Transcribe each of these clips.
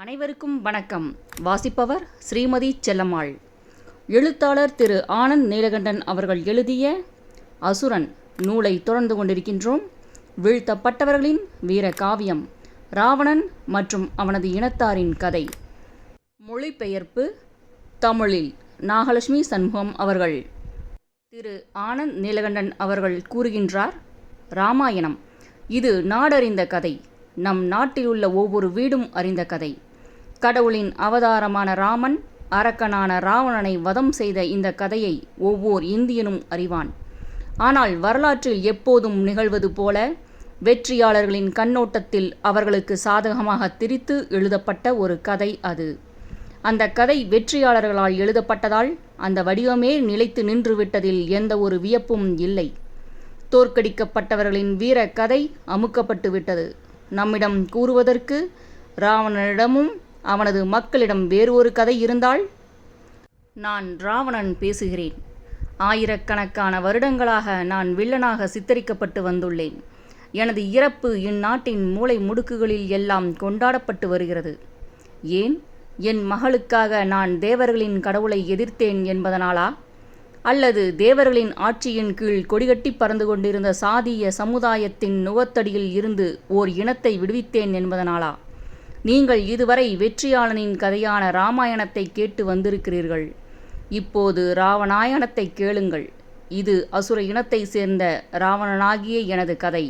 அனைவருக்கும் வணக்கம். வாசிப்பவர் ஸ்ரீமதி செல்லம்மாள். எழுத்தாளர் திரு ஆனந்த் நீலகண்டன் அவர்கள் எழுதிய அசுரன் நூலை தொடர்ந்து கொண்டிருக்கின்றோம். வீழ்த்தப்பட்டவர்களின் வீர காவியம், ராவணன் மற்றும் அவனது இனத்தாரின் கதை. மொழிபெயர்ப்பு தமிழில் நாகலட்சுமி சண்முகம் அவர்கள். திரு ஆனந்த் நீலகண்டன் அவர்கள் கூறுகின்றார், ராமாயணம் இது நாடறிந்த கதை. நம் நாட்டில் உள்ள ஒவ்வொரு வீடும் அறிந்த கதை. கடவுளின் அவதாரமான ராமன் அரக்கனான ராவணனை வதம் செய்த இந்த கதையை ஒவ்வொரு இந்தியனும் அறிவான். ஆனால் வரலாற்றில் எப்போதும் நிகழ்வது போல வெற்றியாளர்களின் கண்ணோட்டத்தில் அவர்களுக்கு சாதகமாக திரித்து எழுதப்பட்ட ஒரு கதை அது. அந்த கதை வெற்றியாளர்களால் எழுதப்பட்டதால் அந்த வடிவமே நிலைத்து நின்றுவிட்டதில் எந்த ஒரு வியப்பும் இல்லை. தோற்கடிக்கப்பட்டவர்களின் வீர கதை அமுக்கப்பட்டு விட்டது. நம்மிடம் கூறுவதற்கு ராவணனிடமும் அவனது மக்களிடம் வேறு ஒரு கதை இருந்தால்? நான் ராவணன் பேசுகிறேன். ஆயிரக்கணக்கான வருடங்களாக நான் வில்லனாக சித்தரிக்கப்பட்டு வந்துள்ளேன். எனது இறப்பு இந்நாட்டின் மூலை முடுக்குகளில் எல்லாம் கொண்டாடப்பட்டு வருகிறது. ஏன்? என் மகளுக்காக நான் தேவர்களின் கடவுளை எதிர்த்தேன் என்பதனாலா? அல்லது தேவர்களின் ஆட்சியின் கீழ் கொடிகட்டி பறந்து கொண்டிருந்த சாதிய சமுதாயத்தின் நுகத்தடியில் இருந்து ஓர் இனத்தை விடுவித்தேன் என்பதனாலா? நீங்கள் இதுவரை வெற்றியாளனின் கதையான ராமாயணத்தை கேட்டு வந்திருக்கிறீர்கள். இப்போது ராவணாயணத்தை கேளுங்கள். இது அசுர இனத்தை சேர்ந்த ராவணனாகிய எனது கதை.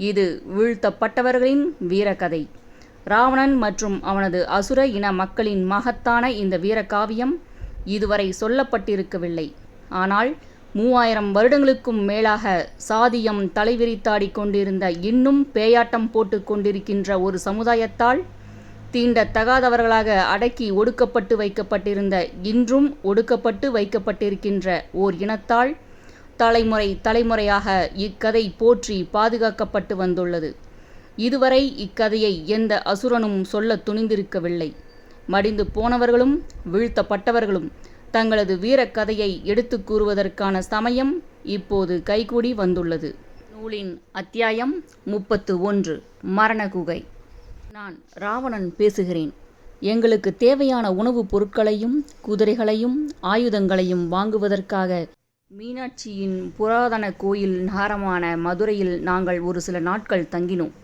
இது வீழ்த்தப்பட்டவர்களின் வீரக்கதை. ராவணன் மற்றும் அவனது அசுர இன மக்களின் மகத்தான இந்த வீரகாவியம் இதுவரை சொல்லப்பட்டிருக்கவில்லை. ஆனால் 3000 வருடங்களுக்கும் மேலாக சாதியம் தலைவிரித்தாடி கொண்டிருந்த, இன்னும் பேயாட்டம் போட்டு கொண்டிருக்கின்ற ஒரு சமுதாயத்தால் தீண்டத்தகாதவர்களாக அடக்கி ஒடுக்கப்பட்டு வைக்கப்பட்டிருந்த, இன்றும் ஒடுக்கப்பட்டு வைக்கப்பட்டிருக்கின்ற ஓர் இனத்தால் தலைமுறை தலைமுறையாக இக்கதை போற்றி பாதுகாக்கப்பட்டு வந்துள்ளது. இதுவரை இக்கதையை எந்த அசுரனும் சொல்ல துணிந்திருக்கவில்லை. மடிந்து போனவர்களும் வீழ்த்தப்பட்டவர்களும் தங்களது வீரக்கதையை எடுத்து கூறுவதற்கான சமயம் இப்போது கைகூடி வந்துள்ளது. நூலின் அத்தியாயம் 31, மரணகுகை. நான் ராவணன் பேசுகிறேன். எங்களுக்கு தேவையான உணவுப் பொருட்களையும் குதிரைகளையும் ஆயுதங்களையும் வாங்குவதற்காக மீனாட்சியின் புராதன கோயில் நகரமான மதுரையில் நாங்கள் ஒரு சில நாட்கள் தங்கினோம்.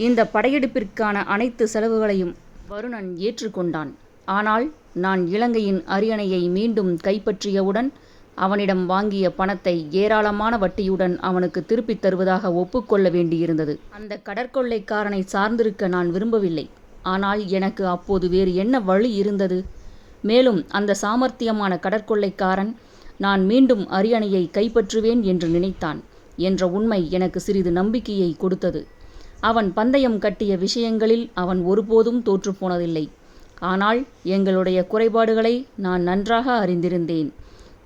இந்த படையெடுப்பிற்கான அனைத்து செலவுகளையும் வருணன் ஏற்றுக்கொண்டான். ஆனால் நான் இலங்கையின் அரியணையை மீண்டும் கைப்பற்றியவுடன் அவனிடம் வாங்கிய பணத்தை ஏராளமான வட்டியுடன் அவனுக்கு திருப்பித் தருவதாக ஒப்புக்கொள்ள வேண்டியிருந்தது. அந்த கடற்கொள்ளைக்காரனை சார்ந்திருக்க நான் விரும்பவில்லை. ஆனால் எனக்கு அப்போது வேறு என்ன வழி இருந்தது? மேலும் அந்த சாமர்த்தியமான கடற்கொள்ளைக்காரன் நான் மீண்டும் அரியணையை கைப்பற்றுவேன் என்று நினைத்தான் என்ற உண்மை எனக்கு சிறிது நம்பிக்கையை கொடுத்தது. அவன் பந்தயம் கட்டிய விஷயங்களில் அவன் ஒருபோதும் தோற்றுப்போனதில்லை. ஆனால் எங்களுடைய குறைபாடுகளை நான் நன்றாக அறிந்திருந்தேன்.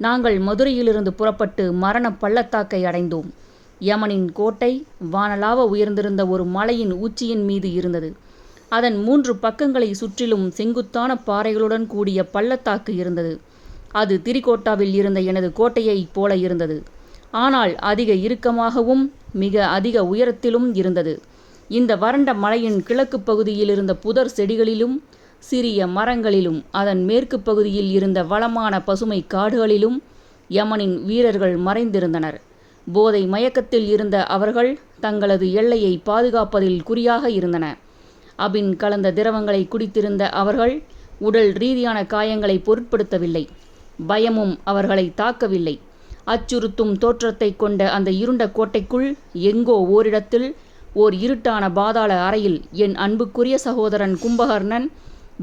நாங்கள் மதுரையிலிருந்து புறப்பட்டு மரண பள்ளத்தாக்கை அடைந்தோம். யமனின் கோட்டை வானலாவ உயர்ந்திருந்த ஒரு மலையின் உச்சியின் மீது இருந்தது. அதன் 3 பக்கங்களை சுற்றிலும் செங்குத்தான பாறைகளுடன் கூடிய பள்ளத்தாக்கு இருந்தது. அது திரிகோட்டாவில் இருந்த எனது கோட்டையைப் போல இருந்தது. ஆனால் அதிக இறுக்கமாகவும் மிக அதிக உயரத்திலும் இருந்தது. இந்த வறண்ட மலையின் கிழக்கு பகுதியில் இருந்த புதர் செடிகளிலும் சிறிய மரங்களிலும் அதன் மேற்கு பகுதியில் இருந்த வளமான பசுமை காடுகளிலும் யமனின் வீரர்கள் மறைந்திருந்தனர். போதை மயக்கத்தில் இருந்த அவர்கள் தங்களது எல்லையை பாதுகாப்பதில் குறியாக இருந்தன. அபின் கலந்த திரவங்களை குடித்திருந்த அவர்கள் உடல் ரீதியான காயங்களை பொருட்படுத்தவில்லை. பயமும் அவர்களை தாக்கவில்லை. அச்சுறுத்தும் தோற்றத்தை கொண்ட அந்த இருண்ட கோட்டைக்குள் எங்கோ ஓரிடத்தில் ஓர் இருட்டான பாதாள அறையில் என் அன்புக்குரிய சகோதரன் கும்பகர்ணன்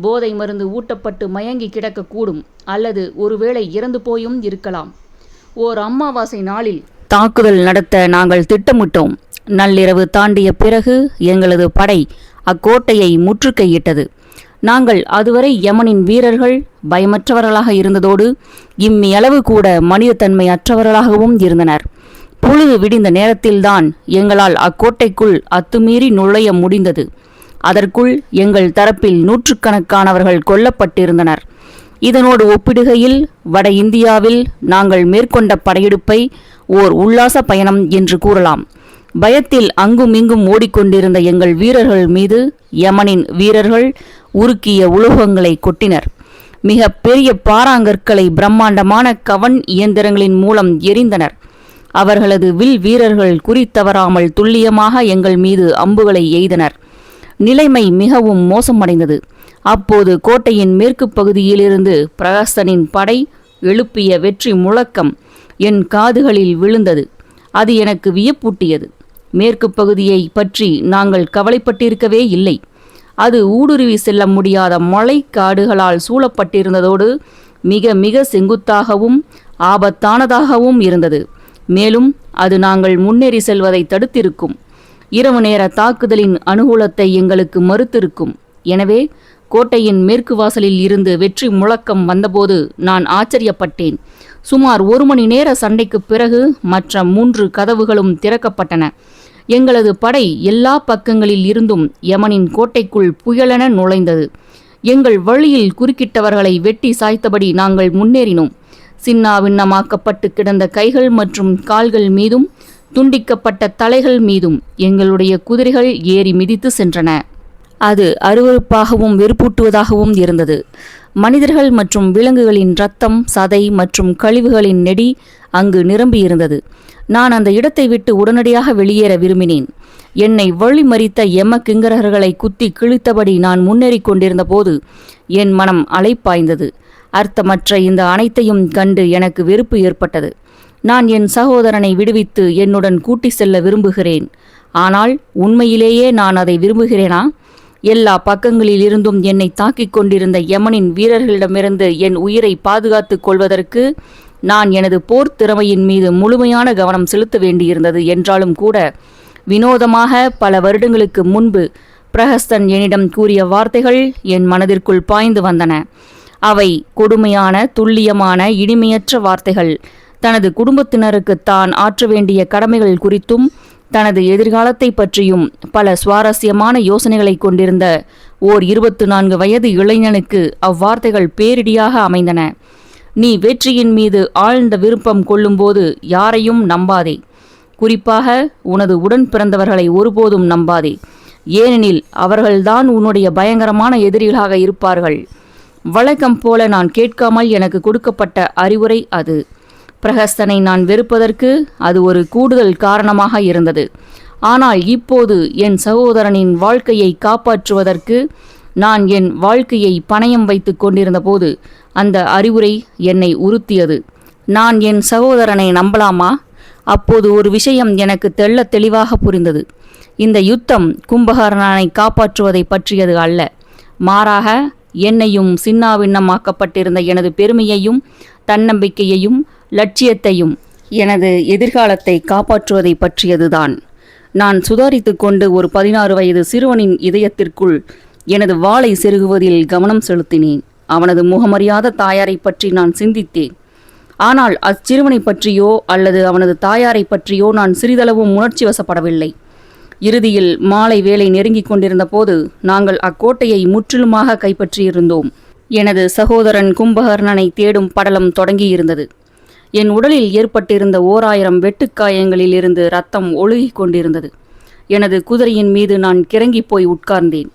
போதை மருந்து ஊட்டப்பட்டு மயங்கி கிடக்கக்கூடும். அல்லது ஒருவேளை இறந்து போயும் இருக்கலாம். ஓர் அமாவாசை நாளில் தாக்குதல் நடத்த நாங்கள் திட்டமிட்டோம். நள்ளிரவு தாண்டிய பிறகு எங்களது படை அக்கோட்டையை முற்றுகையிட்டது. நாங்கள் அதுவரை யமனின் வீரர்கள் பயமற்றவர்களாக இருந்ததோடு இம்மியளவு கூட மனிதத்தன்மை அற்றவர்களாகவும் இருந்தனர். பொழுது விடிந்த நேரத்தில்தான் எங்களால் அக்கோட்டைக்குள் அத்துமீறி நுழைய முடிந்தது. அதற்குள் எங்கள் தரப்பில் 100கணக்கானவர்கள் கொல்லப்பட்டிருந்தனர். இதனோடு ஒப்பிடுகையில் வட இந்தியாவில் நாங்கள் மேற்கொண்ட படையெடுப்பை ஓர் உல்லாச பயணம் என்று கூறலாம். பயத்தில் அங்குமிங்கும் ஓடிக்கொண்டிருந்த எங்கள் வீரர்கள் மீது யமனின் வீரர்கள் உருக்கிய உலோகங்களை கொட்டினர். மிக பெரிய பாறாங்கற்களை பிரம்மாண்டமான கவன் இயந்திரங்களின் மூலம் எரிந்தனர். அவர்களது வில் வீரர்கள் குறித்தவராமல் துல்லியமாக எங்கள் மீது அம்புகளை எய்தனர். நிலைமை மிகவும் மோசமடைந்தது. அப்போது கோட்டையின் மேற்கு பகுதியிலிருந்து பிரகஸ்தனின் படை எழுப்பிய வெற்றி முழக்கம் என் காதுகளில் விழுந்தது. அது எனக்கு வியப்பூட்டியது. மேற்கு பகுதியை பற்றி நாங்கள் கவலைப்பட்டிருக்கவே இல்லை. அது ஊடுருவி செல்ல முடியாத மலை காடுகளால் சூழப்பட்டிருந்ததோடு மிக மிக செங்குத்தாகவும் ஆபத்தானதாகவும் இருந்தது. மேலும் அது நாங்கள் முன்னேறி செல்வதை தடுத்திருக்கும். இரவு நேர தாக்குதலின் அனுகூலத்தை எங்களுக்கு மறுத்திருக்கும். எனவே கோட்டையின் மேற்கு வாசலில் இருந்து வெற்றி முழக்கம் வந்தபோது நான் ஆச்சரியப்பட்டேன். சுமார் 1 மணி நேர சண்டைக்கு பிறகு மற்ற 3 கதவுகளும் திறக்கப்பட்டன. எங்களது படை எல்லா பக்கங்களில் இருந்தும் யமனின் கோட்டைக்குள் புயலென நுழைந்தது. எங்கள் வழியில் குறுக்கிட்டவர்களை வெட்டி சாய்த்தபடி நாங்கள் முன்னேறினோம். சின்னாபின்னமாக்கப்பட்டு கிடந்த கைகள் மற்றும் கால்கள் மீதும் துண்டிக்கப்பட்ட தலைகள் மீதும் எங்களுடைய குதிரைகள் ஏறி மிதித்து சென்றன. அது அருவருப்பாகவும் வெறுப்பூட்டுவதாகவும் இருந்தது. மனிதர்கள் மற்றும் விலங்குகளின் இரத்தம், சதை மற்றும் கழிவுகளின் நெடி அங்கு நிரம்பியிருந்தது. நான் அந்த இடத்தை விட்டு உடனடியாக வெளியேற விரும்பினேன். என்னை வழிமறித்த யம கிங்கரர்களை குத்தி கிழித்தபடி நான் முன்னேறி கொண்டிருந்த போது என் மனம் அலைப்பாய்ந்தது. அர்த்தமற்ற இந்த அனைத்தையும் கண்டு எனக்கு வெறுப்பு ஏற்பட்டது. நான் என் சகோதரனை விடுவித்து என்னுடன் கூட்டி செல்ல விரும்புகிறேன். ஆனால் உண்மையிலேயே நான் அதை விரும்புகிறேனா? எல்லா பக்கங்களிலிருந்தும் என்னை தாக்கிக் கொண்டிருந்த யமனின் வீரர்களிடமிருந்து என் உயிரை பாதுகாத்துக் கொள்வதற்கு நான் எனது போர் திறமையின் மீது முழுமையான கவனம் செலுத்த வேண்டியிருந்தது. என்றாலும் கூட வினோதமாக பல வருடங்களுக்கு முன்பு பிரகஸ்தன் என்னிடம் கூறிய வார்த்தைகள் என் மனதிற்குள் பாய்ந்து வந்தன. அவை கொடுமையான, துல்லியமான, இனிமையற்ற வார்த்தைகள். தனது குடும்பத்தினருக்கு தான் ஆற்ற வேண்டிய கடமைகள் குறித்தும் தனது எதிர்காலத்தை பற்றியும் பல சுவாரஸ்யமான யோசனைகளை கொண்டிருந்த ஓர் 24 வயது இளைஞனுக்கு அவ்வார்த்தைகள் பேரிடியாக அமைந்தன. நீ வெற்றியின் மீது ஆழ்ந்த விருப்பம் கொள்ளும்போது யாரையும் நம்பாதே. குறிப்பாக உனது உடன் பிறந்தவர்களை ஒருபோதும் நம்பாதே. ஏனெனில் அவர்கள்தான் உன்னுடைய பயங்கரமான எதிரிகளாக இருப்பார்கள். வழக்கம் போல நான் கேட்காமல் எனக்கு கொடுக்கப்பட்ட அறிவுரை அது. பிரகஸ்தனை நான் வெறுப்பதற்கு அது ஒரு கூடுதல் காரணமாக இருந்தது. ஆனால் இப்போது என் சகோதரனின் வாழ்க்கையை காப்பாற்றுவதற்கு நான் என் வாழ்க்கையை பணயம் வைத்து கொண்டிருந்த போது அந்த அறிவுரை என்னை உறுத்தியது. நான் என் சகோதரனை நம்பலாமா? அப்போது ஒரு விஷயம் எனக்கு தெள்ளத் தெளிவாக புரிந்தது. இந்த யுத்தம் கும்பகர்ணனை காப்பாற்றுவதை பற்றியது அல்ல. மாறாக என்னையும் சின்னாபின்னமாக்கப்பட்டிருந்த எனது பெருமையையும் தன்னம்பிக்கையையும் லட்சியத்தையும் எனது எதிர்காலத்தை காப்பாற்றுவதை பற்றியதுதான். நான் சுதாரித்து கொண்டு ஒரு 16 வயது சிறுவனின் இதயத்திற்குள் எனது வாளை செருகுவதில் கவனம் செலுத்தினேன். அவனது முகமறியாத தாயாரை பற்றி நான் சிந்தித்தேன். ஆனால் அச்சிறுவனை பற்றியோ அல்லது அவனது தாயாரை பற்றியோ நான் சிறிதளவும் உணர்ச்சி வசப்படவில்லை. இறுதியில் மாலை வேலை நெருங்கிக் கொண்டிருந்த போது நாங்கள் அக்கோட்டையை முற்றிலுமாக கைப்பற்றியிருந்தோம். எனது சகோதரன் கும்பகர்ணனை தேடும் படலம் தொடங்கியிருந்தது. என் உடலில் ஏற்பட்டிருந்த 1000 வெட்டுக்காயங்களில் இருந்து இரத்தம் ஒழுகிக் கொண்டிருந்தது. எனது குதிரையின் மீது நான் கிறங்கி போய் உட்கார்ந்தேன்.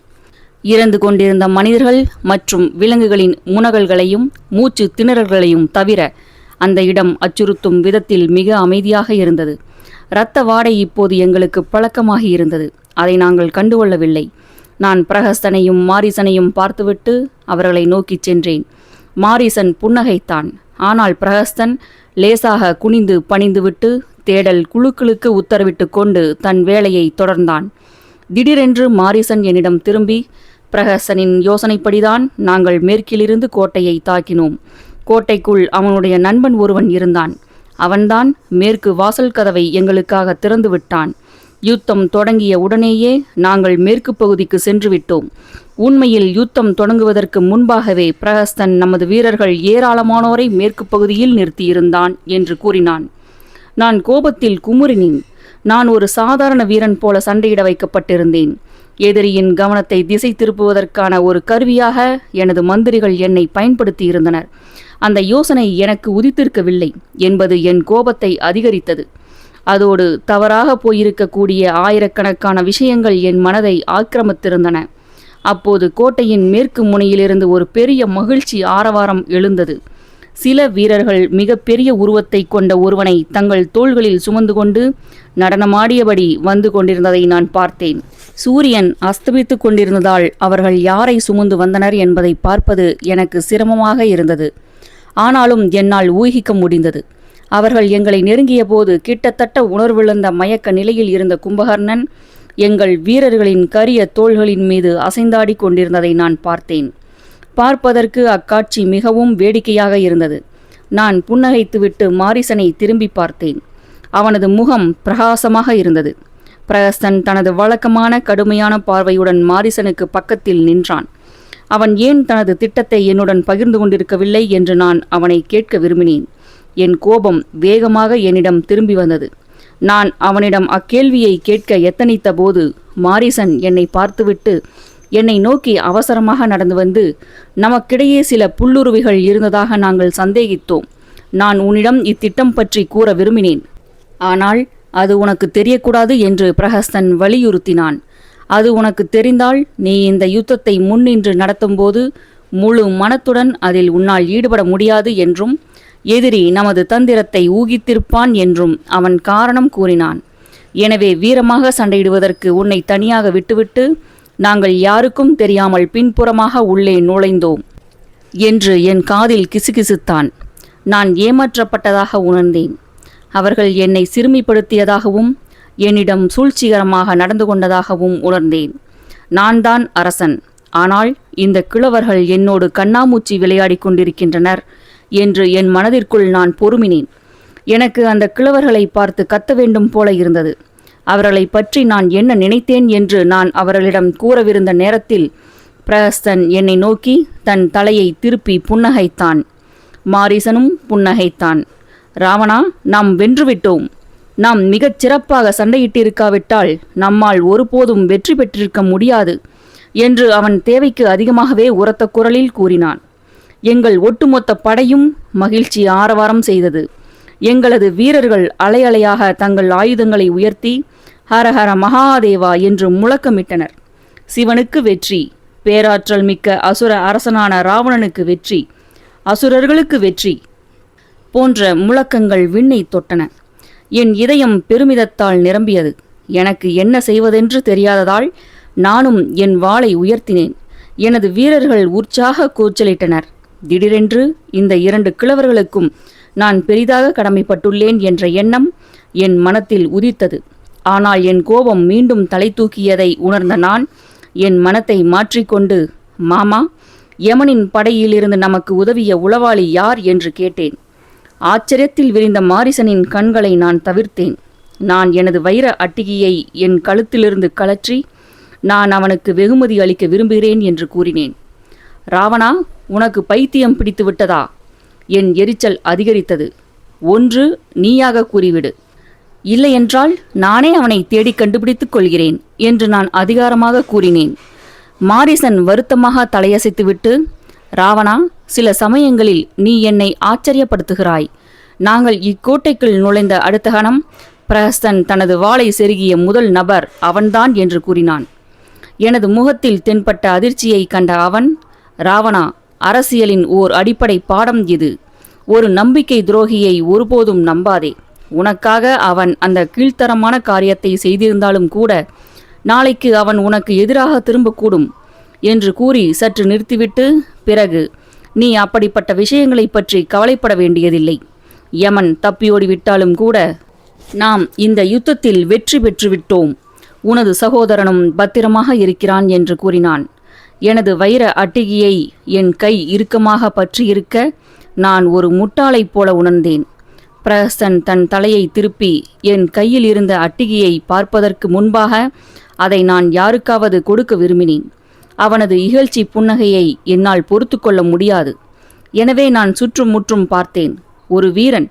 இறந்து கொண்டிருந்த மனிதர்கள் மற்றும் விலங்குகளின் முனகல்களையும் மூச்சு திணறல்களையும் தவிர அந்த இடம் அச்சுறுத்தும் விதத்தில் மிக அமைதியாக இருந்தது. இரத்த வாடை இப்போது எங்களுக்கு பழக்கமாகி இருந்தது. அதை நாங்கள் கண்டுகொள்ளவில்லை. நான் பிரகஸ்தனையும் மாரிசனையும் பார்த்துவிட்டு அவர்களை நோக்கிச் சென்றேன். மாரிசன் புன்னகைத்தான். ஆனால் பிரகஸ்தன் லேசாக குனிந்து பணிந்துவிட்டு தேடல் குழுக்களுக்கு உத்தரவிட்டு கொண்டு தன் வேலையை தொடர்ந்தான். திடீரென்று மாரிசன் என்னிடம் திரும்பி, பிரகஸ்தனின் யோசனைப்படிதான் நாங்கள் மேற்கிலிருந்து கோட்டையை தாக்கினோம். கோட்டைக்குள் அவனுடைய நண்பன் ஒருவன் இருந்தான். அவன்தான் மேற்கு வாசல் கதவை எங்களுக்காக திறந்து விட்டான். யுத்தம் தொடங்கிய உடனேயே நாங்கள் மேற்கு பகுதிக்கு சென்று விட்டோம். உண்மையில் யுத்தம் தொடங்குவதற்கு முன்பாகவே பிரகஸ்தன் நமது வீரர்கள் ஏராளமானோரை மேற்கு பகுதியில் நிறுத்தியிருந்தான் என்று கூறினான். நான் கோபத்தில் குமுறினேன். நான் ஒரு சாதாரண வீரன் போல சண்டையிட வைக்கப்பட்டிருந்தேன். எதிரியின் கவனத்தை திசை திருப்புவதற்கான ஒரு கருவியாக எனது மந்திரிகள் என்னை பயன்படுத்தி இருந்தனர். அந்த யோசனை எனக்கு உதித்திருக்கவில்லை என்பது என் கோபத்தை அதிகரித்தது. அதோடு தவறாக போயிருக்கக்கூடிய ஆயிரக்கணக்கான விஷயங்கள் என் மனதை ஆக்கிரமித்திருந்தன. அப்போது கோட்டையின் மேற்கு முனையிலிருந்து ஒரு பெரிய மகிழ்ச்சி ஆரவாரம் எழுந்தது. சில வீரர்கள் மிக பெரிய உருவத்தை கொண்ட ஒருவனை தங்கள் தோள்களில் சுமந்து கொண்டு நடனமாடியபடி வந்து கொண்டிருந்ததை நான் பார்த்தேன். சூரியன் அஸ்தமித்துக் கொண்டிருந்ததால் அவர்கள் யாரை சுமந்து வந்தனர் என்பதை பார்ப்பது எனக்கு சிரமமாக இருந்தது. ஆனாலும் என்னால் ஊகிக்க முடிந்தது. அவர்கள் எங்களை நெருங்கிய போது கிட்டத்தட்ட உணர்விழந்த மயக்க நிலையில் இருந்த கும்பகர்ணன் எங்கள் வீரர்களின் கரிய தோள்களின் மீது அசைந்தாடி கொண்டிருந்ததை நான் பார்த்தேன். பார்ப்பதற்கு அக்காட்சி மிகவும் வேடிக்கையாக இருந்தது. நான் புன்னகைத்துவிட்டு மாரிசனை திரும்பி பார்த்தேன். அவனது முகம் பிரகாசமாக இருந்தது. பிரகஸ்தன் தனது வழக்கமான கடுமையான பார்வையுடன் மாரிசனுக்கு பக்கத்தில் நின்றான். அவன் ஏன் தனது திட்டத்தை என்னுடன் பகிர்ந்து கொண்டிருக்கவில்லை என்று நான் அவனை கேட்க விரும்பினேன். என் கோபம் வேகமாக என்னிடம் திரும்பி வந்தது. நான் அவனிடம் அக்கேள்வியை கேட்க எத்தனித்த போது மாரிசன் என்னை பார்த்துவிட்டு என்னை நோக்கி அவசரமாக நடந்து வந்து, நமக்கிடையே சில புல்லுருவிகள் இருந்ததாக நாங்கள் சந்தேகித்தோம். நான் உன்னிடம் இத்திட்டம் பற்றி கூற விரும்பினேன். ஆனால் அது உனக்கு தெரியக்கூடாது என்று பிரகஸ்தன் வலியுறுத்தினான். அது உனக்கு தெரிந்தால் நீ இந்த யுத்தத்தை முன்னின்று நடத்தும்போது முழு மனத்துடன் அதில் உன்னால் ஈடுபட முடியாது என்றும் எதிரி நமது தந்திரத்தை ஊகித்திருப்பான் என்றும் அவன் காரணம் கூறினான். எனவே வீரமாக சண்டையிடுவதற்கு உன்னை தனியாக விட்டுவிட்டு நாங்கள் யாருக்கும் தெரியாமல் பின்புறமாக உள்ளே நுழைந்தோம் என்று என் காதில் கிசுகிசுத்தான். நான் ஏமாற்றப்பட்டதாக உணர்ந்தேன். அவர்கள் என்னை சிறுமிப்படுத்தியதாகவும் என்னிடம் சூழ்ச்சிகரமாக நடந்து கொண்டதாகவும் உணர்ந்தேன். நான் தான் அரசன். ஆனால் இந்த கிழவர்கள் என்னோடு கண்ணாமூச்சி விளையாடி கொண்டிருக்கின்றனர் என்று என் மனதிற்குள் நான் பொறுமினேன். எனக்கு அந்த கிழவர்களை பார்த்து கத்த வேண்டும் போல இருந்தது. அவர்களை பற்றி நான் என்ன நினைத்தேன் என்று நான் அவர்களிடம் கூறவிருந்த நேரத்தில் பிரகஸ்தன் என்னை நோக்கி தன் தலையை திருப்பி புன்னகைத்தான். மாரிசனும் புன்னகைத்தான். ராவணா, நாம் வென்றுவிட்டோம். நாம் மிகச் சிறப்பாக சண்டையிட்டிருக்காவிட்டால் நம்மால் ஒருபோதும் வெற்றி பெற்றிருக்க முடியாது என்று அவன் தேவைக்கு அதிகமாகவே உரத்த குரலில் கூறினான். எங்கள் ஒட்டுமொத்த படையும் மகிழ்ச்சி ஆரவாரம் செய்தது. எங்களது வீரர்கள் அலையலையாக தங்கள் ஆயுதங்களை உயர்த்தி ஹரஹர மகாதேவா என்று முழக்கமிட்டனர். சிவனுக்கு வெற்றி, பேராற்றல் மிக்க அசுர அரசனான ராவணனுக்கு வெற்றி, அசுரர்களுக்கு வெற்றி போன்ற முழக்கங்கள் விண்ணை தொட்டன. என் இதயம் பெருமிதத்தால் நிரம்பியது. எனக்கு என்ன செய்வதென்று தெரியாததால் நானும் என் வாளை உயர்த்தினேன். எனது வீரர்கள் உற்சாக கூச்சலிட்டனர். திடீரென்று இந்த 2 கிழவர்களுக்கும் நான் பெரிதாக கடமைப்பட்டுள்ளேன் என்ற எண்ணம் என் மனத்தில் உதித்தது. ஆனால் என் கோபம் மீண்டும் தலை தூக்கியதை உணர்ந்த நான் என் மனத்தை மாற்றிக்கொண்டு, மாமா, யமனின் படையிலிருந்து நமக்கு உதவிய உளவாளி யார் என்று கேட்டேன். ஆச்சரியத்தில் விரிந்த மாரிசனின் கண்களை நான் தவிர்த்தேன். நான் எனது வைர அட்டிகையை என் கழுத்திலிருந்து கழற்றி நான் அவனுக்கு வெகுமதி அளிக்க விரும்புகிறேன் என்று கூறினேன். ராவணா, உனக்கு பைத்தியம் பிடித்து விட்டதா? என் எரிச்சல் அதிகரித்தது. ஒன்று நீயாக கூறிவிடு, இல்லையென்றால் நானே அவனை தேடி கண்டுபிடித்துக் கொள்கிறேன் என்று நான் அதிகாரமாக கூறினேன். மாரிசன் வருத்தமாக தலையசைத்துவிட்டு, ராவணா, சில சமயங்களில் நீ என்னை ஆச்சரியப்படுத்துகிறாய். நாங்கள் இக்கோட்டைக்குள் நுழைந்த அடுத்த கணம் பிரகஸ்தன் தனது வாளை செருகிய முதல் நபர் அவன்தான் என்று கூறினான். எனது முகத்தில் தென்பட்ட அதிர்ச்சியை கண்ட அவன், ராவணா, அரசியலின் ஓர் அடிப்படை பாடம் இது. ஒரு நம்பிக்கை துரோகியை ஒருபோதும் நம்பாதே. உனக்காக அவன் அந்த கீழ்த்தரமான காரியத்தை செய்திருந்தாலும் கூட நாளைக்கு அவன் உனக்கு எதிராக திரும்பக்கூடும் என்று கூறி சற்று நிறுத்திவிட்டு, பிறகு நீ அப்படிப்பட்ட விஷயங்களை பற்றி கவலைப்பட வேண்டியதில்லை. யமன் தப்பியோடிவிட்டாலும் கூட நாம் இந்த யுத்தத்தில் வெற்றி பெற்றுவிட்டோம். உனது சகோதரனும் பத்திரமாக இருக்கிறான் என்று கூறினான். எனது வைர அட்டிகையை என் கை இறுக்கமாக பற்றியிருக்க நான் ஒரு முட்டாளைப் போல உணர்ந்தேன். பிரகஸ்தன் தன் தலையை திருப்பி என் கையில் இருந்த அட்டிகையை பார்ப்பதற்கு முன்பாக அதை நான் யாருக்காவது கொடுக்க விரும்பினேன். அவனது இகழ்ச்சி புன்னகையை என்னால் பொறுத்து கொள்ள முடியாது. எனவே நான் சுற்றும் முற்றும் பார்த்தேன். ஒரு வீரன்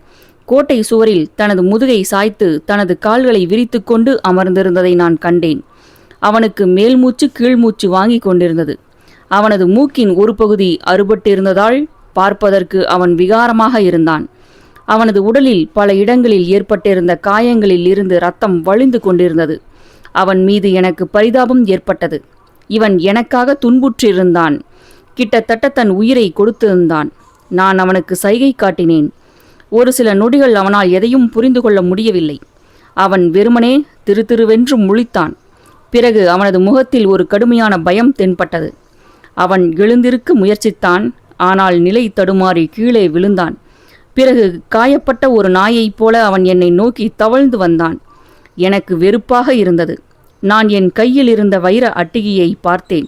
கோட்டை சுவரில் தனது முதுகை சாய்த்து தனது கால்களை விரித்து கொண்டு அமர்ந்திருந்ததை நான் கண்டேன். அவனுக்கு மேல்மூச்சு கீழ்மூச்சு வாங்கி கொண்டிருந்தது. அவனது மூக்கின் ஒரு பகுதி அறுபட்டிருந்ததால் பார்ப்பதற்கு அவன் விகாரமாக இருந்தான். அவனது உடலில் பல இடங்களில் ஏற்பட்டிருந்த காயங்களில் இருந்து இரத்தம் வழிந்து கொண்டிருந்தது. அவன் மீது எனக்கு பரிதாபம் ஏற்பட்டது. இவன் எனக்காக துன்புற்றிருந்தான். கிட்டத்தட்ட தன் உயிரை கொடுத்திருந்தான். நான் அவனுக்கு சைகை காட்டினேன். ஒரு சில நொடிகள் அவனால் எதையும் புரிந்து கொள்ள முடியவில்லை. அவன் வெறுமனே திருதிருவென்று முழித்தான். பிறகு அவனது முகத்தில் ஒரு கடுமையான பயம் தென்பட்டது. அவன் எழுந்திருக்க முயற்சித்தான். ஆனால் நிலை தடுமாறி கீழே விழுந்தான். பிறகு காயப்பட்ட ஒரு நாயைப் போல அவன் என்னை நோக்கி தவழ்ந்து வந்தான். எனக்கு வெறுப்பாக இருந்தது. நான் என் கையில் இருந்த வைர அட்டிகையை பார்த்தேன்.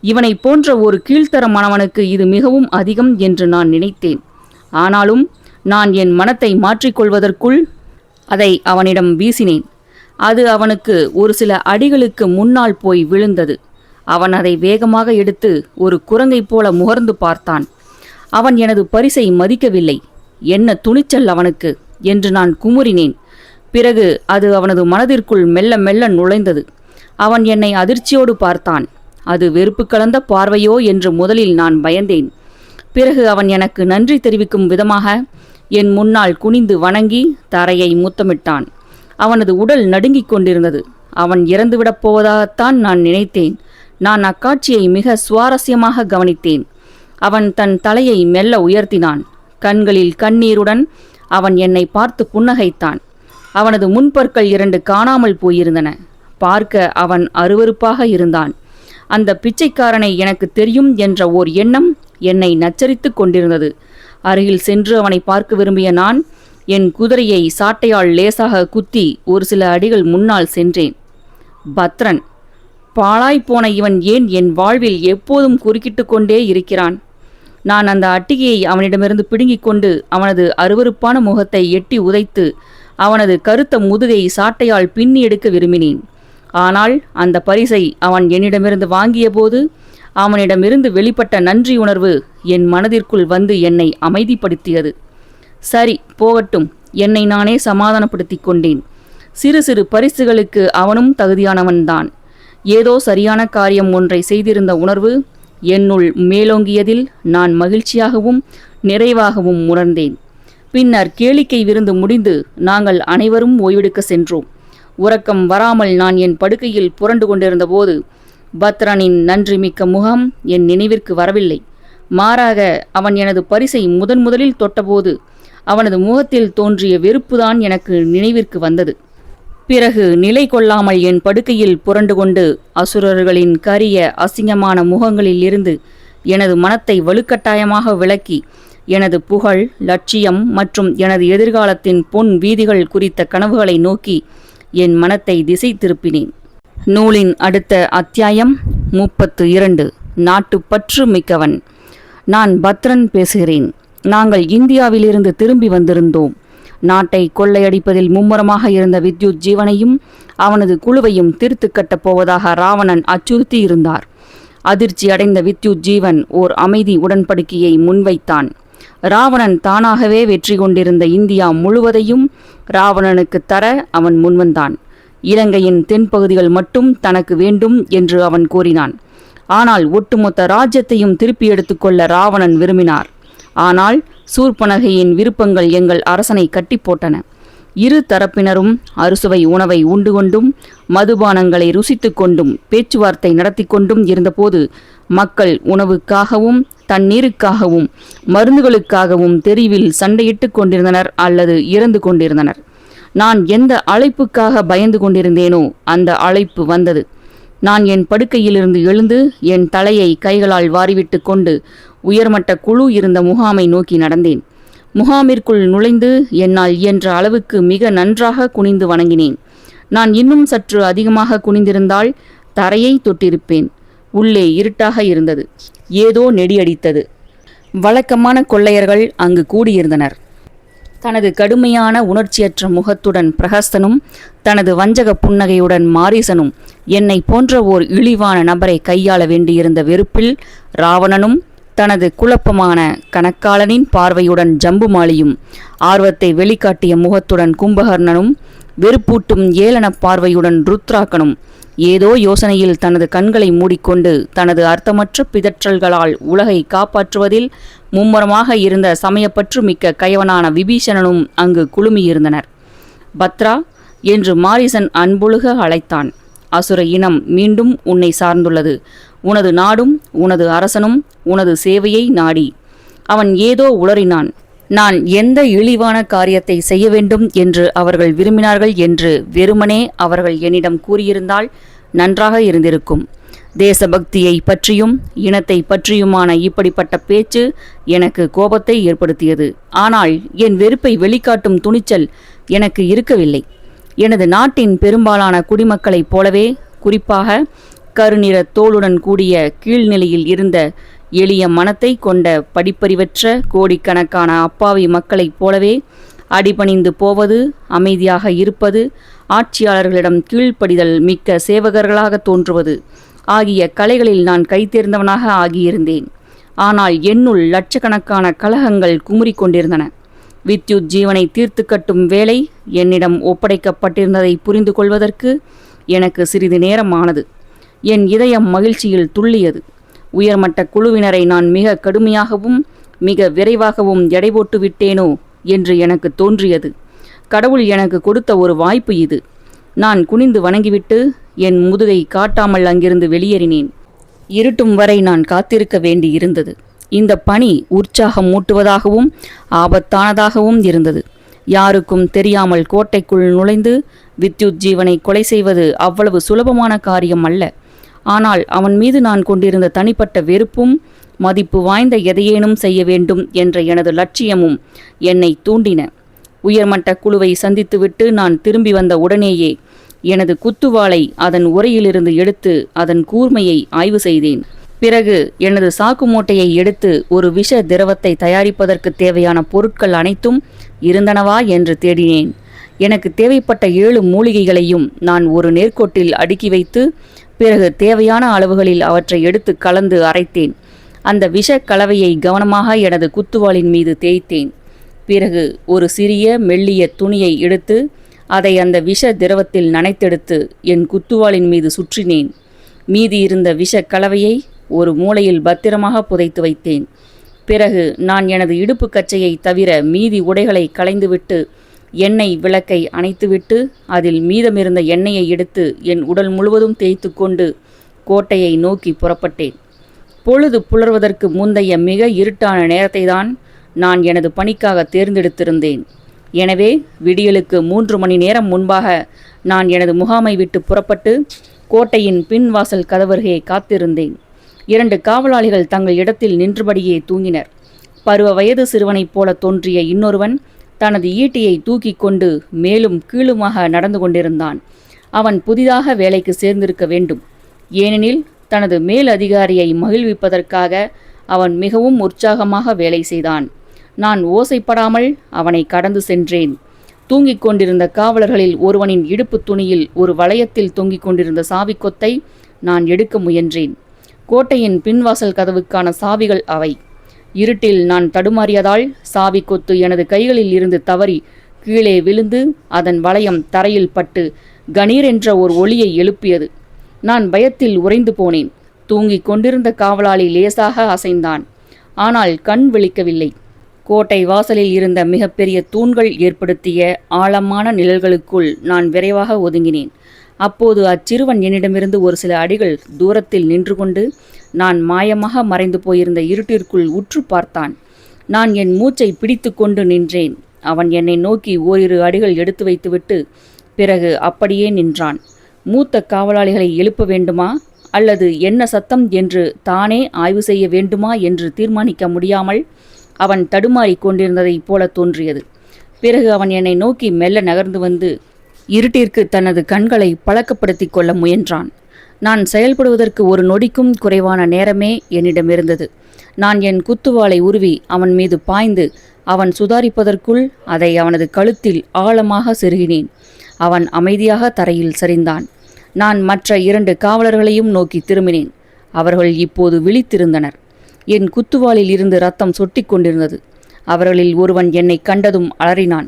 இவனை போன்ற ஒரு கீழ்த்தரமானவனுக்கு இது மிகவும் அதிகம் என்று நான் நினைத்தேன். ஆனாலும் நான் என் மனத்தை மாற்றிக்கொள்வதற்குள் அதை அவனிடம் வீசினேன். அது அவனுக்கு ஒரு சில அடிகளுக்கு முன்னால் போய் விழுந்தது. அவன் அதை வேகமாக எடுத்து ஒரு குரங்கைப் போல முகர்ந்து பார்த்தான். அவன் எனது பரிசை மதிக்கவில்லை. என்ன துணிச்சல் அவனுக்கு என்று நான் குமுறினேன். பிறகு அது அவனது மனதிற்குள் மெல்ல மெல்ல நுழைந்தது. அவன் என்னை அதிர்ச்சியோடு பார்த்தான். அது வெறுப்பு கலந்த பார்வையோ என்று முதலில் நான் பயந்தேன். பிறகு அவன் எனக்கு நன்றி தெரிவிக்கும் விதமாக என் முன்னால் குனிந்து வணங்கி தரையை முத்தமிட்டான். அவனது உடல் நடுங்கிக் கொண்டிருந்தது. அவன் இறந்துவிடப் போவதாகத்தான் நான் நினைத்தேன். நான் அக்காட்சியை மிக சுவாரஸ்யமாக கவனித்தேன். அவன் தன் தலையை மெல்ல உயர்த்தினான். கண்களில் கண்ணீருடன் அவன் என்னை பார்த்து புன்னகைத்தான். அவனது முன்பற்கள் 2 காணாமல் போயிருந்தன. பார்க்க அவன் அருவருப்பாக இருந்தான். அந்த பிச்சைக்காரனை எனக்கு தெரியும் என்ற ஓர் எண்ணம் என்னை நச்சரித்து கொண்டிருந்தது. அருகில் சென்று அவனை பார்க்க விரும்பிய நான் என் குதிரையை சாட்டையால் லேசாக குத்தி ஒரு சில அடிகள் முன்னால் சென்றேன். பத்ரன், பாழாய்ப்போன இவன் ஏன் என் வாழ்வில் எப்போதும் குறுக்கிட்டு கொண்டே இருக்கிறான்? நான் அந்த அட்டிகையை அவனிடமிருந்து பிடுங்கிக் கொண்டு அவனது அருவருப்பான முகத்தை எட்டி உதைத்து அவனது கருத்த முதுகை சாட்டையால் பின்னி எடுக்க விரும்பினேன். ஆனால் அந்த பரிசை அவன் என்னிடமிருந்து வாங்கிய போது அவனிடமிருந்து வெளிப்பட்ட நன்றியுணர்வு என் மனதிற்குள் வந்து என்னை அமைதிப்படுத்தியது. சரி, போகட்டும், என்னை நானே சமாதானப்படுத்திக் கொண்டேன். சிறு சிறு பரிசுகளுக்கு அவனும் தகுதியானவன்தான். ஏதோ சரியான காரியம் ஒன்றை செய்திருந்த உணர்வு என்னுள் மேலோங்கியதில் நான் மகிழ்ச்சியாகவும் நிறைவாகவும் உணர்ந்தேன். பின்னர் கேளிக்கை விருந்து முடிந்து நாங்கள் அனைவரும் ஓய்வெடுக்க சென்றோம். உறக்கம் வராமல் நான் என் படுக்கையில் புரண்டு கொண்டிருந்த போது பத்ரனின் நன்றிமிக்க முகம் என் நினைவிற்கு வரவில்லை. மாறாக அவன் எனது பரிசை முதலில் தொட்டபோது அவனது முகத்தில் தோன்றிய வெறுப்புதான் எனக்கு நினைவிற்கு வந்தது. பிறகு நிலை கொள்ளாமல் என் படுக்கையில் புரண்டு கொண்டு அசுரர்களின் கரிய அசிங்கமான முகங்களில் இருந்து எனது மனத்தை வலுக்கட்டாயமாக விலக்கி எனது புகழ், லட்சியம் மற்றும் எனது எதிர்காலத்தின் பொன் வீதிகள் குறித்த கனவுகளை நோக்கி என் மனத்தை திசை திருப்பினேன். நூலின் அடுத்த அத்தியாயம் 32. நாட்டுப்பற்று மிக்கவன். நான் பத்ரன் பேசுகிறேன். நாங்கள் இந்தியாவிலிருந்து திரும்பி வந்திருந்தோம். நாட்டை கொள்ளையடிப்பதில் மும்முரமாக இருந்த வித்யுத் ஜீவனையும் அவனது குழுவையும் தீர்த்து கட்டப் போவதாக ராவணன் அச்சுறுத்தி இருந்தார். அதிர்ச்சி அடைந்த வித்யுத் ஜீவன் ஓர் அமைதி உடன்படிக்கையை முன்வைத்தான். ராவணன் தானாகவே வெற்றி கொண்டிருந்த இந்தியா முழுவதையும் ராவணனுக்கு தர அவன் முன்வந்தான். இலங்கையின் தென்பகுதிகள் மட்டும் தனக்கு வேண்டும் என்று அவன் கூறினான். ஆனால் ஒட்டுமொத்த ராஜ்யத்தையும் திருப்பி எடுத்துக்கொள்ள ராவணன் விரும்பினார். ஆனால் சூர்பனகையின் விருப்பங்கள் எங்கள் அரசனை கட்டி போட்டன. இரு தரப்பினரும் அறுசுவை உணவை உண்டு கொண்டும் மதுபானங்களை ருசித்து கொண்டும் பேச்சுவார்த்தை நடத்தி கொண்டும் இருந்தபோது மக்கள் உணவுக்காகவும் தண்ணீருக்காகவும் மருந்துகளுக்காகவும் தெருவில் சண்டையிட்டு கொண்டிருந்தனர் அல்லது இறந்து கொண்டிருந்தனர். நான் எந்த அழைப்புக்காக பயந்து கொண்டிருந்தேனோ அந்த அழைப்பு வந்தது. நான் என் படுக்கையிலிருந்து எழுந்து என் தலையை கைகளால் வாரிவிட்டு கொண்டு உயர்மட்ட குழு இருந்த முகாமை நோக்கி நடந்தேன். முகாமிற்குள் நுழைந்து என்னால் இயன்ற அளவுக்கு மிக நன்றாக குனிந்து வணங்கினேன். நான் இன்னும் சற்று அதிகமாக குனிந்திருந்தால் தரையை தொட்டிருப்பேன். உள்ளே இருட்டாக இருந்தது. ஏதோ நெடியடித்தது. வழக்கமான கொள்ளையர்கள் அங்கு கூடியிருந்தனர். தனது கடுமையான உணர்ச்சியற்ற முகத்துடன் பிரகஸ்தனும் தனது வஞ்சக புன்னகையுடன் மாரீசனும் என்னை போன்ற ஓர் இழிவான நபரை கையாள வேண்டியிருந்த வெறுப்பில் ராவணனும் தனது குழப்பமான கணக்காளனின் பார்வையுடன் ஜம்புமாலியும் ஆர்வத்தை வெளிக்காட்டிய முகத்துடன் கும்பகர்ணனும் வெறுப்பூட்டும் ஏளன பார்வையுடன் ருத்ராக்கனும் ஏதோ யோசனையில் தனது கண்களை மூடிக்கொண்டு தனது அர்த்தமற்ற பிதற்றல்களால் உலகை காப்பாற்றுவதில் மும்முரமாக இருந்த சமயப்பற்று மிக்க கயவனான விபீஷணனும் அங்கு குழுமியிருந்தனர். பத்ரா என்று மாரீசன் அன்பொழுக அழைத்தான். அசுர இனம் மீண்டும் உன்னை சார்ந்துள்ளது. உனது நாடும் உனது அரசனும் உனது சேவையை நாடி. அவன் ஏதோ உளறினான். நான் எந்த இழிவான காரியத்தை செய்ய வேண்டும் என்று அவர்கள் விரும்பினார்கள் என்று வெறுமனே அவர்கள் என்னிடம் கூறியிருந்தால் நன்றாக இருந்திருக்கும். தேசபக்தியை பற்றியும் இனத்தை பற்றியுமான இப்படிப்பட்ட பேச்சு எனக்கு கோபத்தை ஏற்படுத்தியது. ஆனால் என் வெறுப்பை வெளிக்காட்டும் துணிச்சல் எனக்கு இருக்கவில்லை. எனது நாட்டின் பெரும்பாலான குடிமக்களைப் போலவே, குறிப்பாக கருநிற தோளுடன் கூடிய கீழ்நிலையில் இருந்த எளிய மனத்தை கொண்ட படிப்பறிவற்ற கோடிக்கணக்கான அப்பாவி மக்களைப் போலவே, அடிபணிந்து போவது, அமைதியாக இருப்பது, ஆட்சியாளர்களிடம் கீழ்ப்படிதல் மிக்க சேவகர்களாக தோன்றுவது ஆகிய கலைகளில் நான் கைத்தேர்ந்தவனாக ஆகியிருந்தேன். ஆனால் என்னுள் லட்சக்கணக்கான கலகங்கள் குமுறிக் கொண்டிருந்தன. வித்யுத் ஜீவனை தீர்த்து கட்டும் வேலை என்னிடம் ஒப்படைக்கப்பட்டிருந்ததை புரிந்து கொள்வதற்கு எனக்கு சிறிது நேரம் ஆனது. என் இதயம் மகிழ்ச்சியில் துள்ளியது. உயர்மட்ட குழுவினரை நான் மிக கடுமையாகவும் மிக விரைவாகவும் எடை போட்டு விட்டேனோ என்று எனக்கு தோன்றியது. கடவுள் எனக்கு கொடுத்த ஒரு வாய்ப்பு இது. நான் குனிந்து வணங்கிவிட்டு என் முதுகை காட்டாமல் அங்கிருந்து வெளியேறினேன். இருட்டும் வரை நான் காத்திருக்க வேண்டியிருந்தது. இந்த பணி உற்சாகம் மூட்டுவதாகவும் ஆபத்தானதாகவும் இருந்தது. யாருக்கும் தெரியாமல் கோட்டைக்குள் நுழைந்து வித்யுத் ஜீவனை கொலை செய்வது அவ்வளவு சுலபமான காரியம் அல்ல. ஆனால் அவன் மீது நான் கொண்டிருந்த தனிப்பட்ட வெறுப்பும் மதிப்பு வாய்ந்த எதையேனும் செய்ய வேண்டும் என்ற எனது லட்சியமும் என்னை தூண்டின. உயர்மட்ட குழுவை சந்தித்துவிட்டு நான் திரும்பி வந்த உடனேயே எனது குத்துவாளை அதன் உரையிலிருந்து எடுத்து அதன் கூர்மையை ஆய்வு செய்தேன். பிறகு எனது சாக்கு மூட்டையை எடுத்து ஒரு விஷ திரவத்தை தயாரிப்பதற்கு தேவையான பொருட்கள் அனைத்தும் இருந்தனவா என்று தேடினேன். எனக்கு தேவைப்பட்ட 7 மூலிகைகளையும் நான் ஒரு நேர்கோட்டில் அடுக்கி வைத்து பிறகு தேவையான அளவுகளில் அவற்றை எடுத்து கலந்து அரைத்தேன். அந்த விஷ கலவையை கவனமாக எனது குத்துவாளின் மீது தேய்த்தேன். பிறகு ஒரு சிறிய மெல்லிய துணியை எடுத்து அதை அந்த விஷ திரவத்தில் நனைத்தெடுத்து என் குத்துவாளின் மீது சுற்றினேன். மீதி இருந்த விஷ கலவையை ஒரு மூலையில் பத்திரமாக புதைத்து வைத்தேன். பிறகு நான் எனது இடுப்பு கச்சையை தவிர மீதி உடைகளை களைந்துவிட்டு எண்ணெய் விளக்கை அணைத்துவிட்டு அதில் மீதமிருந்த எண்ணெயை எடுத்து என் உடல் முழுவதும் தேய்த்து கொண்டு கோட்டையை நோக்கி புறப்பட்டேன். பொழுது புலர்வதற்கு முந்தைய மிக இருட்டான நேரத்தை தான் நான் எனது பணிக்காக தேர்ந்தெடுத்திருந்தேன். எனவே விடியலுக்கு 3 மணி நேரம் முன்பாக நான் எனது முகாமை விட்டு புறப்பட்டு கோட்டையின் பின்வாசல் கதவருகே காத்திருந்தேன். 2 காவலாளிகள் தங்கள் இடத்தில் நின்றபடியே தூங்கினர். பருவ வயது சிறுவனைப் போல தோன்றிய இன்னொருவன் தனது ஈட்டியை தூக்கி கொண்டு மேலும் கீழுமாக நடந்து கொண்டிருந்தான். அவன் புதிதாக வேலைக்கு சேர்ந்திருக்க வேண்டும். ஏனெனில் தனது மேல் அதிகாரியை மகிழ்விப்பதற்காக அவன் மிகவும் உற்சாகமாக வேலை செய்தான். நான் ஓசைப்படாமல் அவனை கடந்து சென்றேன். தூங்கிக் கொண்டிருந்த காவலர்களில் ஒருவனின் இடுப்பு துணியில் ஒரு வளையத்தில் தொங்கிக் கொண்டிருந்த சாவிக்கொத்தை நான் எடுக்க முயன்றேன். கோட்டையின் பின்வாசல் கதவுக்கான சாவிகள் அவை. இருட்டில் நான் தடுமாறியதால் சாவிக்கொத்து எனது கைகளில் இருந்து தவறி கீழே விழுந்து அதன் வளையம் தரையில் பட்டு கணீர் என்ற ஒரு ஒலியை எழுப்பியது. நான் பயத்தில் உறைந்து போனேன். தூங்கிக் கொண்டிருந்த காவலாளி லேசாக அசைந்தான். ஆனால் கண் விழிக்கவில்லை. கோட்டை வாசலில் இருந்த மிகப்பெரிய தூண்கள் ஏற்படுத்திய ஆழமான நிழல்களுக்குள் நான் விரைவாக ஒதுங்கினேன். அப்போது அச்சிறுவன் என்னிடமிருந்து ஒரு சில அடிகள் தூரத்தில் நின்று கொண்டு நான் மாயமாக மறைந்து போயிருந்த இருட்டிற்குள் உற்று பார்த்தான். நான் என் மூச்சை பிடித்து கொண்டு நின்றேன். அவன் என்னை நோக்கி ஓரிரு அடிகள் எடுத்து வைத்துவிட்டு பிறகு அப்படியே நின்றான். மூத்த காவலாளிகளை எழுப்ப வேண்டுமா அல்லது என்ன சத்தம் என்று தானே ஆய்வு செய்ய வேண்டுமா என்று தீர்மானிக்க முடியாமல் அவன் தடுமாறிக் கொண்டிருந்ததைப் போல தோன்றியது. பிறகு அவன் என்னை நோக்கி மெல்ல நகர்ந்து வந்து இருட்டிற்கு தனது கண்களை பழக்கப்படுத்தி கொள்ள முயன்றான். நான் செயல்படுவதற்கு ஒரு நொடிக்கும் குறைவான நேரமே என்னிடமிருந்தது. நான் என் குத்துவாளை உருவி அவன் மீது பாய்ந்து அவன் சுதாரிப்பதற்குள் அதை அவனது கழுத்தில் ஆழமாக செருகினேன். அவன் அமைதியாக தரையில் சரிந்தான். நான் மற்ற 2 காவலர்களையும் நோக்கி திரும்பினேன். அவர்கள் இப்போது விழித்திருந்தனர். என் குத்துவாளில் இருந்து ரத்தம் சொட்டி கொண்டிருந்தது. அவர்களில் ஒருவன் என்னை கண்டதும் அலறினான்.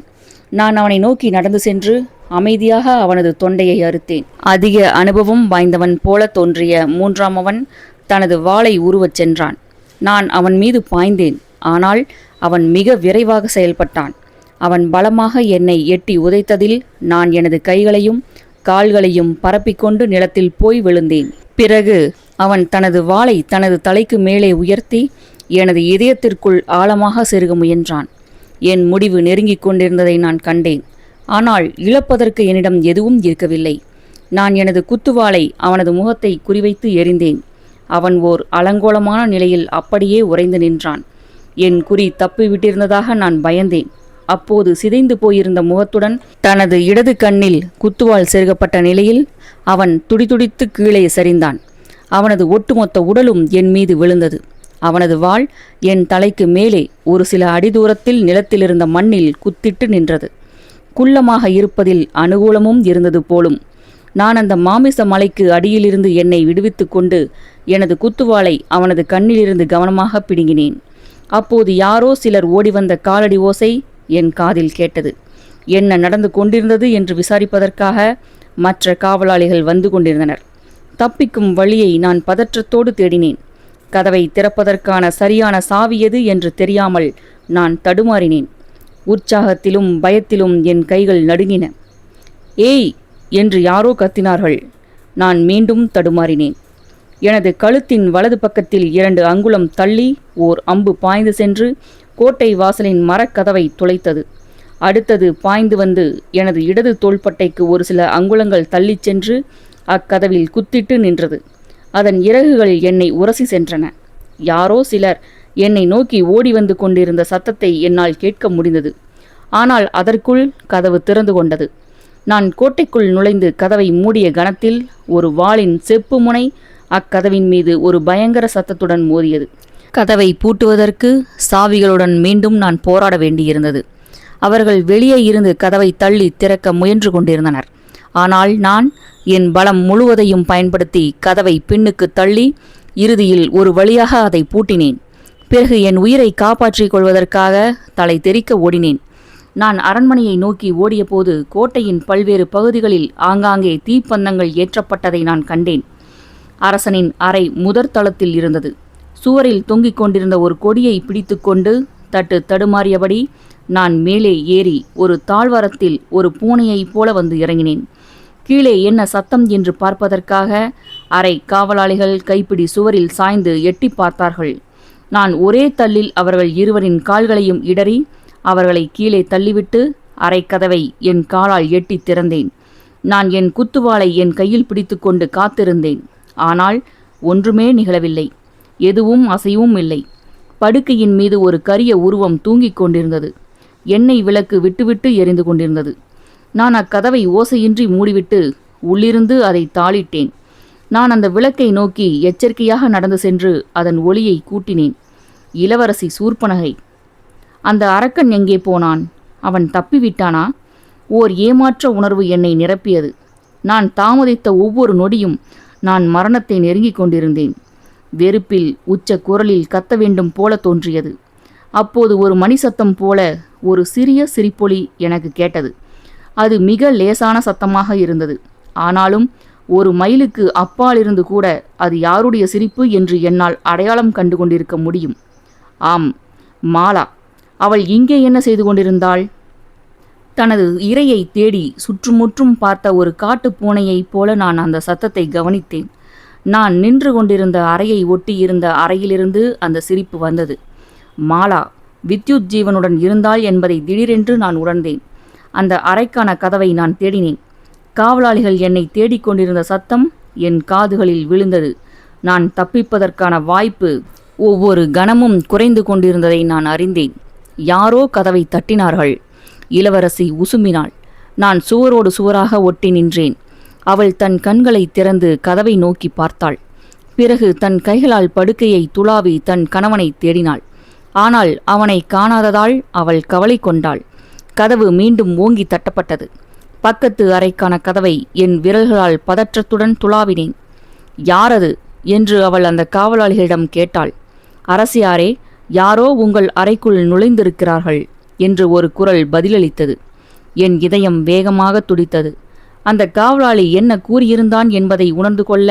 நான் அவனை நோக்கி நடந்து சென்று அமைதியாக அவனது தொண்டையை அறுத்தேன். அதிக அனுபவம் வாய்ந்தவன் போல தோன்றிய 3ஆமவன் தனது வாளை உருவச் சென்றான். நான் அவன் மீது பாய்ந்தேன். ஆனால் அவன் மிக விரைவாக செயல்பட்டான். அவன் பலமாக என்னை எட்டி உதைத்ததில் நான் எனது கைகளையும் கால்களையும் பரப்பிக்கொண்டு நிலத்தில் போய் விழுந்தேன். பிறகு அவன் தனது வாளை தனது தலைக்கு மேலே உயர்த்தி எனது இதயத்திற்குள் ஆழமாக செருக முயன்றான். என் முடிவு நெருங்கிக் கொண்டிருந்ததை நான் கண்டேன். ஆனால் இழப்பதற்கு என்னிடம் எதுவும் இருக்கவில்லை. நான் எனது குத்துவாளை அவனது முகத்தை குறிவைத்து எறிந்தேன். அவன் ஓர் அலங்கோலமான நிலையில் அப்படியே உறைந்து நின்றான். என் குறி தப்பிவிட்டிருந்ததாக நான் பயந்தேன். அப்போது சிதைந்து போயிருந்த முகத்துடன் தனது இடது கண்ணில் குத்துவாள் செருகப்பட்ட நிலையில் அவன் துடிதுடித்து கீழே சரிந்தான். அவனது ஒட்டுமொத்த உடலும் என் மீது விழுந்தது. அவனது வாள் என் தலைக்கு மேலே ஒரு சில அடி தூரத்தில் நிலத்திலிருந்த மண்ணில் குத்திட்டு நின்றது. குள்ளமாக இருப்பதில் அனுகூலமும் இருந்தது போலும். நான் அந்த மாமிச மலைக்கு அடியிலிருந்து என்னை விடுவித்து கொண்டு எனது குத்துவாளை அவனது கண்ணிலிருந்து கவனமாக பிடுங்கினேன். அப்போது யாரோ சிலர் ஓடிவந்த காலடி ஓசை என் காதில் கேட்டது. என்ன நடந்து கொண்டிருந்தது என்று விசாரிப்பதற்காக மற்ற காவலாளிகள் வந்து கொண்டிருந்தனர். தப்பிக்கும் வழியை நான் பதற்றத்தோடு தேடினேன். கதவை திறப்பதற்கான சரியான சாவி எது என்று தெரியாமல் நான் தடுமாறினேன். உற்சாகத்திலும் பயத்திலும் என் கைகள் நடுங்கின. ஏய் என்று யாரோ கத்தினார்கள். நான் மீண்டும் தடுமாறினேன். எனது கழுத்தின் வலது பக்கத்தில் 2 அங்குலம் தள்ளி ஓர் அம்பு பாய்ந்து சென்று கோட்டை வாசலின் மரக்கதவை துளைத்தது. அடுத்தது பாய்ந்து வந்து எனது இடது தோள்பட்டைக்கு ஒரு சில அங்குலங்கள் தள்ளிச் சென்று அக்கதவில் குத்திட்டு நின்றது. அதன் இறகுகள் என்னை உரசி சென்றன. யாரோ சிலர் என்னை நோக்கி ஓடி வந்து கொண்டிருந்த சத்தத்தை என்னால் கேட்க முடிந்தது. ஆனால் அதற்குள் கதவு திறந்து கொண்டது. நான் கோட்டைக்குள் நுழைந்து கதவை மூடிய கணத்தில் ஒரு வாளின் செப்பு முனை அக்கதவின் மீது ஒரு பயங்கர சத்தத்துடன் மோதியது. கதவை பூட்டுவதற்கு சாவிகளுடன் மீண்டும் நான் போராட வேண்டியிருந்தது. அவர்கள் வெளியே இருந்து கதவை தள்ளி திறக்க முயன்று கொண்டிருந்தனர். ஆனால் நான் என் பலம் முழுவதையும் பயன்படுத்தி கதவை பின்னுக்கு தள்ளி இறுதியில் ஒரு வழியாக அதை பூட்டினேன். பிறகு என் உயிரை காப்பாற்றிக் கொள்வதற்காக தலை தெறிக்க ஓடினேன். நான் அரண்மனையை நோக்கி ஓடியபோது கோட்டையின் பல்வேறு பகுதிகளில் ஆங்காங்கே தீப்பந்தங்கள் ஏற்றப்பட்டதை நான் கண்டேன். அரசனின் அறை முதற் தளத்தில் இருந்தது. சுவரில் தொங்கிக் கொண்டிருந்த ஒரு கொடியை பிடித்து கொண்டு தட்டு தடுமாறியபடி நான் மேலே ஏறி ஒரு தாழ்வாரத்தில் ஒரு பூனையைப் போல வந்து இறங்கினேன். கீழே என்ன சத்தம் என்று பார்ப்பதற்காக அறை காவலாளிகள் கைப்பிடி சுவரில் சாய்ந்து எட்டி பார்த்தார்கள். நான் ஒரே தள்ளில் அவர்கள் இருவரின் கால்களையும் இடறி அவர்களை கீழே தள்ளிவிட்டு அறை கதவை என் காலால் எட்டி திறந்தேன். நான் என் குத்துவாளை என் கையில் பிடித்து கொண்டு காத்திருந்தேன். ஆனால் ஒன்றுமே நிகழவில்லை. எதுவும் அசைவும் இல்லை. படுக்கையின் மீது ஒரு கரிய உருவம் தூங்கிக் கொண்டிருந்தது. எண்ணெய் விளக்கு விட்டுவிட்டு எரிந்து கொண்டிருந்தது. நான் அக்கதவை ஓசையின்றி மூடிவிட்டு உள்ளிருந்து அதை தாளிட்டேன். நான் அந்த விளக்கை நோக்கி எச்சரிக்கையாக நடந்து சென்று அதன் ஒளியை கூட்டினேன். இளவரசி சூர்பனகை. அந்த அரக்கன் எங்கே போனான்? அவன் தப்பிவிட்டானா? ஓர் ஏமாற்ற உணர்வு என்னை நிரப்பியது. நான் தாமதித்த ஒவ்வொரு நொடியும் நான் மரணத்தை நெருங்கிக் கொண்டிருந்தேன். வெறுப்பில் உச்ச குரலில் கத்த வேண்டும் போல தோன்றியது. அப்போது ஒரு மணி சத்தம் போல ஒரு சிறிய சிரிப்பொலி எனக்கு கேட்டது. அது மிக லேசான சத்தமாக இருந்தது. ஆனாலும் ஒரு மைலுக்கு அப்பாலிருந்து கூட அது யாருடைய சிரிப்பு என்று என்னால் அடையாளம் கண்டு கொண்டிருக்க முடியும். ஆம், மாலா. அவள் இங்கே என்ன செய்து கொண்டிருந்தாள்? தனது இரையை தேடி சுற்றுமுற்றும் பார்த்த ஒரு காட்டு பூனையைப் போல நான் அந்த சத்தத்தை கவனித்தேன். நான் நின்று கொண்டிருந்த அறையை ஒட்டி இருந்த அறையிலிருந்து அந்த சிரிப்பு வந்தது. மாலா வித்யுத் ஜீவனுடன் இருந்தாள் என்பதை திடீரென்று நான் உணர்ந்தேன். அந்த அறைக்கான கதவை நான் தேடினேன். காவலாளிகள் என்னை தேடிக்கொண்டிருந்த சத்தம் என் காதுகளில் விழுந்தது. நான் தப்பிப்பதற்கான வாய்ப்பு ஒவ்வொரு கணமும் குறைந்து கொண்டிருந்ததை நான் அறிந்தேன். யாரோ கதவை தட்டினார்கள். இளவரசி உசும்பினாள். நான் சுவரோடு சுவராக ஒட்டி நின்றேன். அவள் தன் கண்களை திறந்து கதவை நோக்கி பார்த்தாள். பிறகு தன் கைகளால் படுக்கையை துளாவி தன் கணவனை தேடினாள். ஆனால் அவனை காணாததால் அவள் கவலை கொண்டாள். கதவு மீண்டும் ஓங்கி தட்டப்பட்டது. பக்கத்து அறைக்கான கதவை என் விரல்களால் பதற்றத்துடன் துளாவினேன். யாரது என்று அவள் அந்த காவலாளிகளிடம் கேட்டாள். அரசியாரே, யாரோ உங்கள் அறைக்குள் நுழைந்திருக்கிறார்கள் என்று ஒரு குரல் பதிலளித்தது. என் இதயம் வேகமாக துடித்தது. அந்த காவலாளி என்ன கூறியிருந்தான் என்பதை உணர்ந்து கொள்ள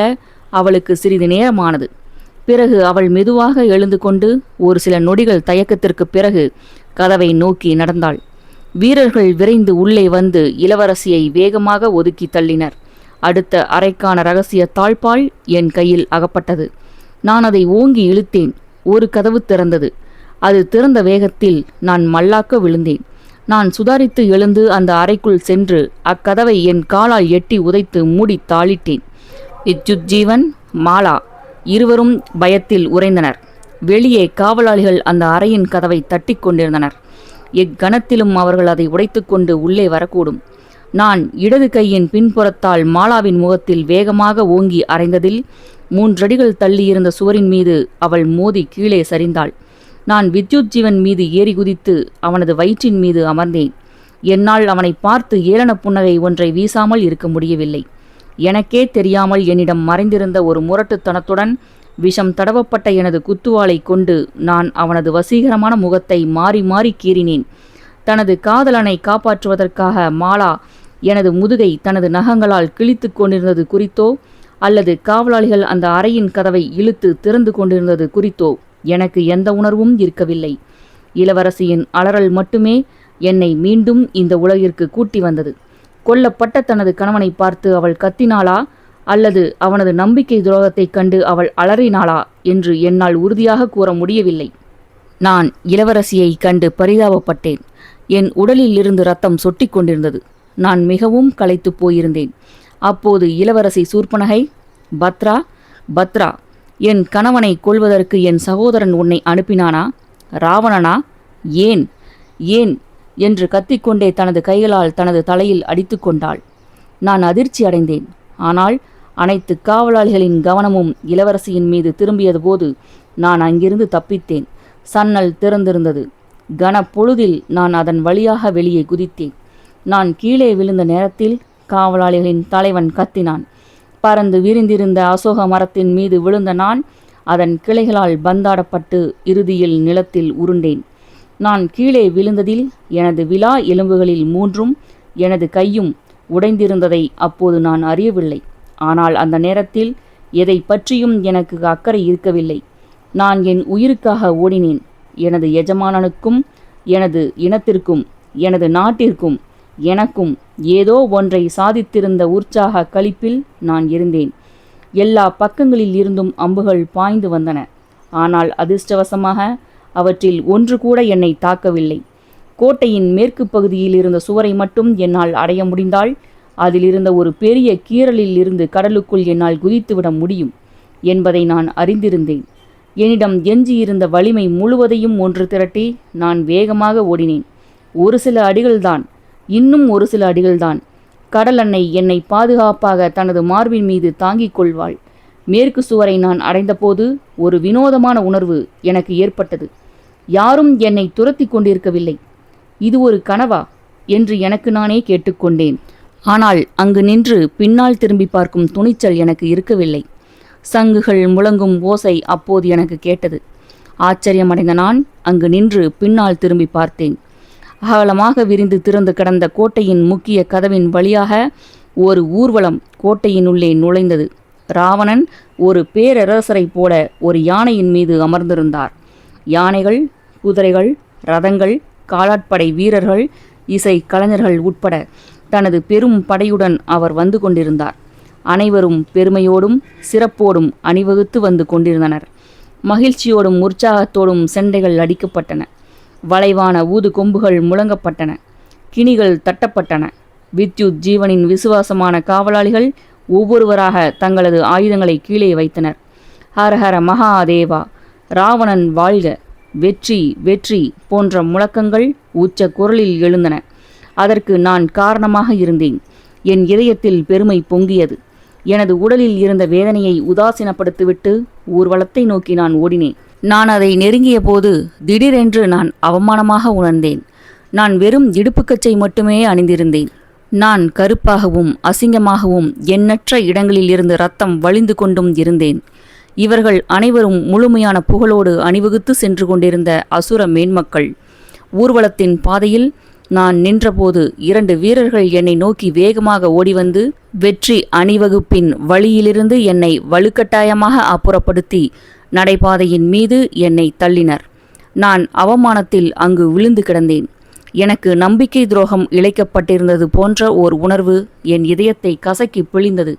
அவளுக்கு சிறிது நேரமானது. பிறகு அவள் மெதுவாக எழுந்து கொண்டு ஒரு சில நொடிகள் தயக்கத்திற்கு பிறகு கதவை நோக்கி நடந்தாள். வீரர்கள் விரைந்து உள்ளே வந்து இளவரசியை வேகமாக ஒதுக்கி தள்ளினர். அடுத்த அறைக்கான இரகசிய தாழ்பால் என் கையில் அகப்பட்டது. நான் அதை ஓங்கி இழுத்தேன். ஒரு கதவு திறந்தது. அது திறந்த வேகத்தில் நான் மல்லாக்க விழுந்தேன். நான் சுதாரித்து எழுந்து அந்த அறைக்குள் சென்று அக்கதவை என் காலால் எட்டி உதைத்து மூடி தாளிட்டேன். வித்யுஜீவன், மாலா இருவரும் பயத்தில் உறைந்தனர். வெளியே காவலாளிகள் அந்த அறையின் கதவை தட்டி கொண்டிருந்தனர். எக்கணத்திலும் அவர்கள் அதை உடைத்துக்கொண்டு உள்ளே வரக்கூடும். நான் இடது கையின் பின்புறத்தால் மாலாவின் முகத்தில் வேகமாக ஓங்கி அறைந்ததில் 3 அடிகள் தள்ளியிருந்த சுவரின் மீது அவள் மோதி கீழே சரிந்தாள். நான் வித்யுஜீவன் மீது ஏறி குதித்து அவனது வயிற்றின் மீது அமர்ந்தேன். என்னால் அவனை பார்த்து ஏளன புன்னகை ஒன்றை வீசாமல் இருக்க முடியவில்லை. எனக்கே தெரியாமல் என்னிடம் மறைந்திருந்த ஒரு முரட்டுத்தனத்துடன் விஷம் தடவப்பட்ட எனது குத்துவாளை கொண்டு நான் அவனது வசீகரமான முகத்தை மாறி மாறி கீறினேன். தனது காதலனை காப்பாற்றுவதற்காக மாலா எனது முதுகை தனது நகங்களால் கிழித்து கொண்டிருந்தது குறித்தோ அல்லது காவலாளிகள் அந்த அறையின் கதவை இழுத்து திறந்து கொண்டிருந்தது குறித்தோ எனக்கு எந்த உணர்வும் இருக்கவில்லை. இளவரசியின் அலறல் மட்டுமே என்னை மீண்டும் இந்த உலகிற்கு கூட்டி வந்தது. கொல்லப்பட்ட தனது கணவனை பார்த்து அவள் கத்தினாளா அல்லது அவனது நம்பிக்கை துரோகத்தைக் கண்டு அவள் அலறினாளா என்று என்னால் உறுதியாக கூற முடியவில்லை. நான் இளவரசியை கண்டு பரிதாபப்பட்டேன். என் உடலில் இருந்து ரத்தம் சொட்டி கொண்டிருந்தது. நான் மிகவும் களைத்து போயிருந்தேன். அப்போது இளவரசி சூர்பனகை, பத்ரா, பத்ரா, என் கணவனை கொல்வதற்கு என் சகோதரன் உன்னை அனுப்பினானா? ராவணனா? ஏன் ஏன் என்று கத்திக்கொண்டே தனது கைகளால் தனது தலையில் அடித்து கொண்டாள். நான் அதிர்ச்சி அடைந்தேன். ஆனால் அனைத்து காவலாளிகளின் கவனமும் இளவரசியின் மீது திரும்பியது போது நான் அங்கிருந்து தப்பித்தேன். சன்னல் திறந்திருந்தது. கனப்பொழுதில் நான் அதன் வழியாக வெளியே குதித்தேன். நான் கீழே விழுந்த நேரத்தில் காவலாளிகளின் தலைவன் கத்தினான். பறந்து விரிந்திருந்த அசோக மரத்தின் மீது விழுந்த நான் அதன் கிளைகளால் பந்தாடப்பட்டு இறுதியில் நிலத்தில் உருண்டேன். நான் கீழே விழுந்ததில் எனது விலா எலும்புகளில் 3ம் எனது கையும் உடைந்திருந்ததை அப்போது நான் அறியவில்லை. ஆனால் அந்த நேரத்தில் எதை பற்றியும் எனக்கு அக்கறை இருக்கவில்லை. நான் என் உயிருக்காக ஓடினேன். எனது எஜமானனுக்கும் எனது இனத்திற்கும் எனது நாட்டிற்கும் எனக்கும் ஏதோ ஒன்றை சாதித்திருந்த உற்சாக களிப்பில் நான் இருந்தேன். எல்லா பக்கங்களில் இருந்தும் அம்புகள் பாய்ந்து வந்தன. ஆனால் அதிர்ஷ்டவசமாக அவற்றில் ஒன்று கூட என்னை தாக்கவில்லை. கோட்டையின் மேற்கு பகுதியில் இருந்த சுவரை மட்டும் என்னால் அடைய முடிந்தால் அதிலிருந்த ஒரு பெரிய கீறலில் இருந்து கடலுக்குள் என்னால் குதித்துவிட முடியும் என்பதை நான் அறிந்திருந்தேன். என்னிடம் எஞ்சியிருந்த வலிமை முழுவதையும் ஒன்று திரட்டி நான் வேகமாக ஓடினேன். ஒரு சில அடிகள்தான், இன்னும் ஒரு சில அடிகள்தான். கடல் அன்னை என்னை பாதுகாப்பாக தனது மார்பின் மீது தாங்கிக் கொள்வாள். மேற்கு சுவரை நான் அடைந்தபோது ஒரு வினோதமான உணர்வு எனக்கு ஏற்பட்டது. யாரும் என்னை துரத்தி கொண்டிருக்கவில்லை. இது ஒரு கனவா என்று எனக்கு நானே கேட்டுக்கொண்டேன். ஆனால் அங்கு நின்று பின்னால் திரும்பி பார்க்கும் துணிச்சல் எனக்கு இருக்கவில்லை. சங்குகள் முழங்கும் ஓசை அப்போது எனக்கு கேட்டது. ஆச்சரியமடைந்த நான் அங்கு நின்று பின்னால் திரும்பி பார்த்தேன். அகலமாக விரிந்து திறந்து கிடந்த கோட்டையின் முக்கிய கதவின் வழியாக ஒரு ஊர்வலம் கோட்டையினுள்ளே நுழைந்தது. ராவணன் ஒரு பேரரசரைப் போல ஒரு யானையின் மீது அமர்ந்திருந்தார். யானைகள், குதிரைகள், ரதங்கள், காலாட்படை வீரர்கள், இசை கலைஞர்கள் உட்பட தனது பெரும் படையுடன் அவர் வந்து கொண்டிருந்தார். அனைவரும் பெருமையோடும் சிறப்போடும் அணிவகுத்து வந்து கொண்டிருந்தனர். மகிழ்ச்சியோடும் உற்சாகத்தோடும் செண்டைகள் அடிக்கப்பட்டன. வளைவான ஊது கொம்புகள் முழங்கப்பட்டன. கிணிகள் தட்டப்பட்டன. வித்யுஜீவனின் விசுவாசமான காவலாளிகள் ஒவ்வொருவராக தங்களது ஆயுதங்களை கீழே வைத்தனர். ஹரஹர மகாதேவா, ராவணன் வாழ்க, வெற்றி வெற்றி போன்ற முழக்கங்கள் உச்ச குரலில் எழுந்தன. அதற்கு நான் காரணமாக இருந்தேன். என் இதயத்தில் பெருமை பொங்கியது. எனது உடலில் இருந்த வேதனையை உதாசீனப்படுத்திவிட்டு ஊர்வலத்தை நோக்கி நான் ஓடினேன். நான் அதை நெருங்கிய போது திடீரென்று நான் அவமானமாக உணர்ந்தேன். நான் வெறும் இடுப்புக்கச்சை மட்டுமே அணிந்திருந்தேன். நான் கருப்பாகவும் அசிங்கமாகவும் எண்ணற்ற இடங்களில் இருந்து ரத்தம் வழிந்து கொண்டும் இருந்தேன். இவர்கள் அனைவரும் முழுமையான புகழோடு அணிவகுத்து சென்று கொண்டிருந்த அசுர மேன்மக்கள். ஊர்வலத்தின் பாதையில் நான் நின்றபோது 2 வீரர்கள் என்னை நோக்கி வேகமாக ஓடிவந்து வெற்றி அணிவகுப்பின் வழியிலிருந்து என்னை வலுக்கட்டாயமாக அப்புறப்படுத்தி நடைபாதையின் மீது என்னை தள்ளினர். நான் அவமானத்தில் அங்கு விழுந்து கிடந்தேன். எனக்கு நம்பிக்கை துரோகம் இழைக்கப்பட்டிருந்தது போன்ற ஓர் உணர்வு என் இதயத்தை கசக்கி பிழிந்தது.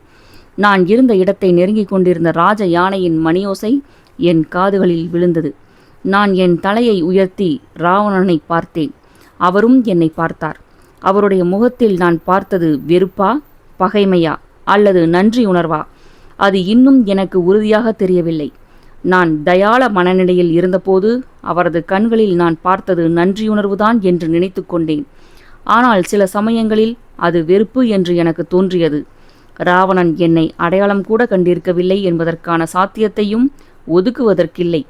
நான் இருந்த இடத்தை நெருங்கிக் கொண்டிருந்த ராஜ யானையின் மணியோசை என் காதுகளில் விழுந்தது. நான் என் தலையை உயர்த்தி ராவணனை பார்த்தேன். அவரும் என்னை பார்த்தார். அவருடைய முகத்தில் நான் பார்த்தது வெறுப்பா, பகைமையா அல்லது நன்றி உணர்வா? அது இன்னும் எனக்கு உறுதியாக தெரியவில்லை. நான் தயாள மனநிலையில் இருந்தபோது அவரது கண்களில் நான் பார்த்தது நன்றியுணர்வுதான் என்று நினைத்து கொண்டேன். ஆனால் சில சமயங்களில் அது வெறுப்பு என்று எனக்கு தோன்றியது. ராவணன் என்னை அடையாளம் கூட கண்டிருக்கவில்லை என்பதற்கான சாத்தியத்தையும் ஒதுக்குவதற்கில்லை.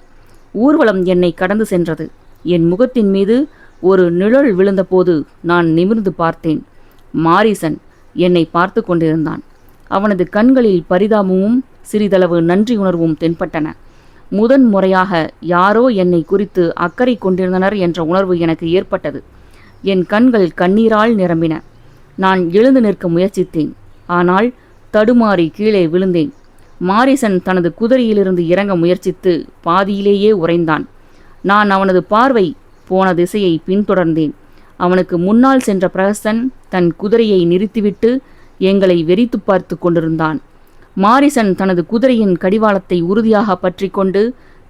ஊர்வலம் என்னை கடந்து சென்றது. என் முகத்தின் மீது ஒரு நிழல் விழுந்தபோது நான் நிமிர்ந்து பார்த்தேன். மாரீசன் என்னை பார்த்து கொண்டிருந்தான். அவனது கண்களில் பரிதாபமும் சிறிதளவு நன்றி உணர்வும் தென்பட்டன. முதன் முறையாக யாரோ என்னை குறித்து அக்கறை கொண்டிருந்தனர் என்ற உணர்வு எனக்கு ஏற்பட்டது. என் கண்கள் கண்ணீரால் நிரம்பின. நான் எழுந்து நிற்க முயற்சித்தேன். ஆனால் தடுமாறி கீழே விழுந்தேன். மாரீசன் தனது குதிரையிலிருந்து இறங்க முயற்சித்து பாதியிலேயே உறைந்தான். நான் அவனது பார்வை போன திசையை பின்தொடர்ந்தேன். அவனுக்கு முன்னால் சென்ற பிரகஸ்தன் தன் குதிரையை நிறுத்திவிட்டு எங்களை வெறித்து பார்த்து கொண்டிருந்தான். மாரீசன் தனது குதிரையின் கடிவாளத்தை உறுதியாக பற்றி கொண்டு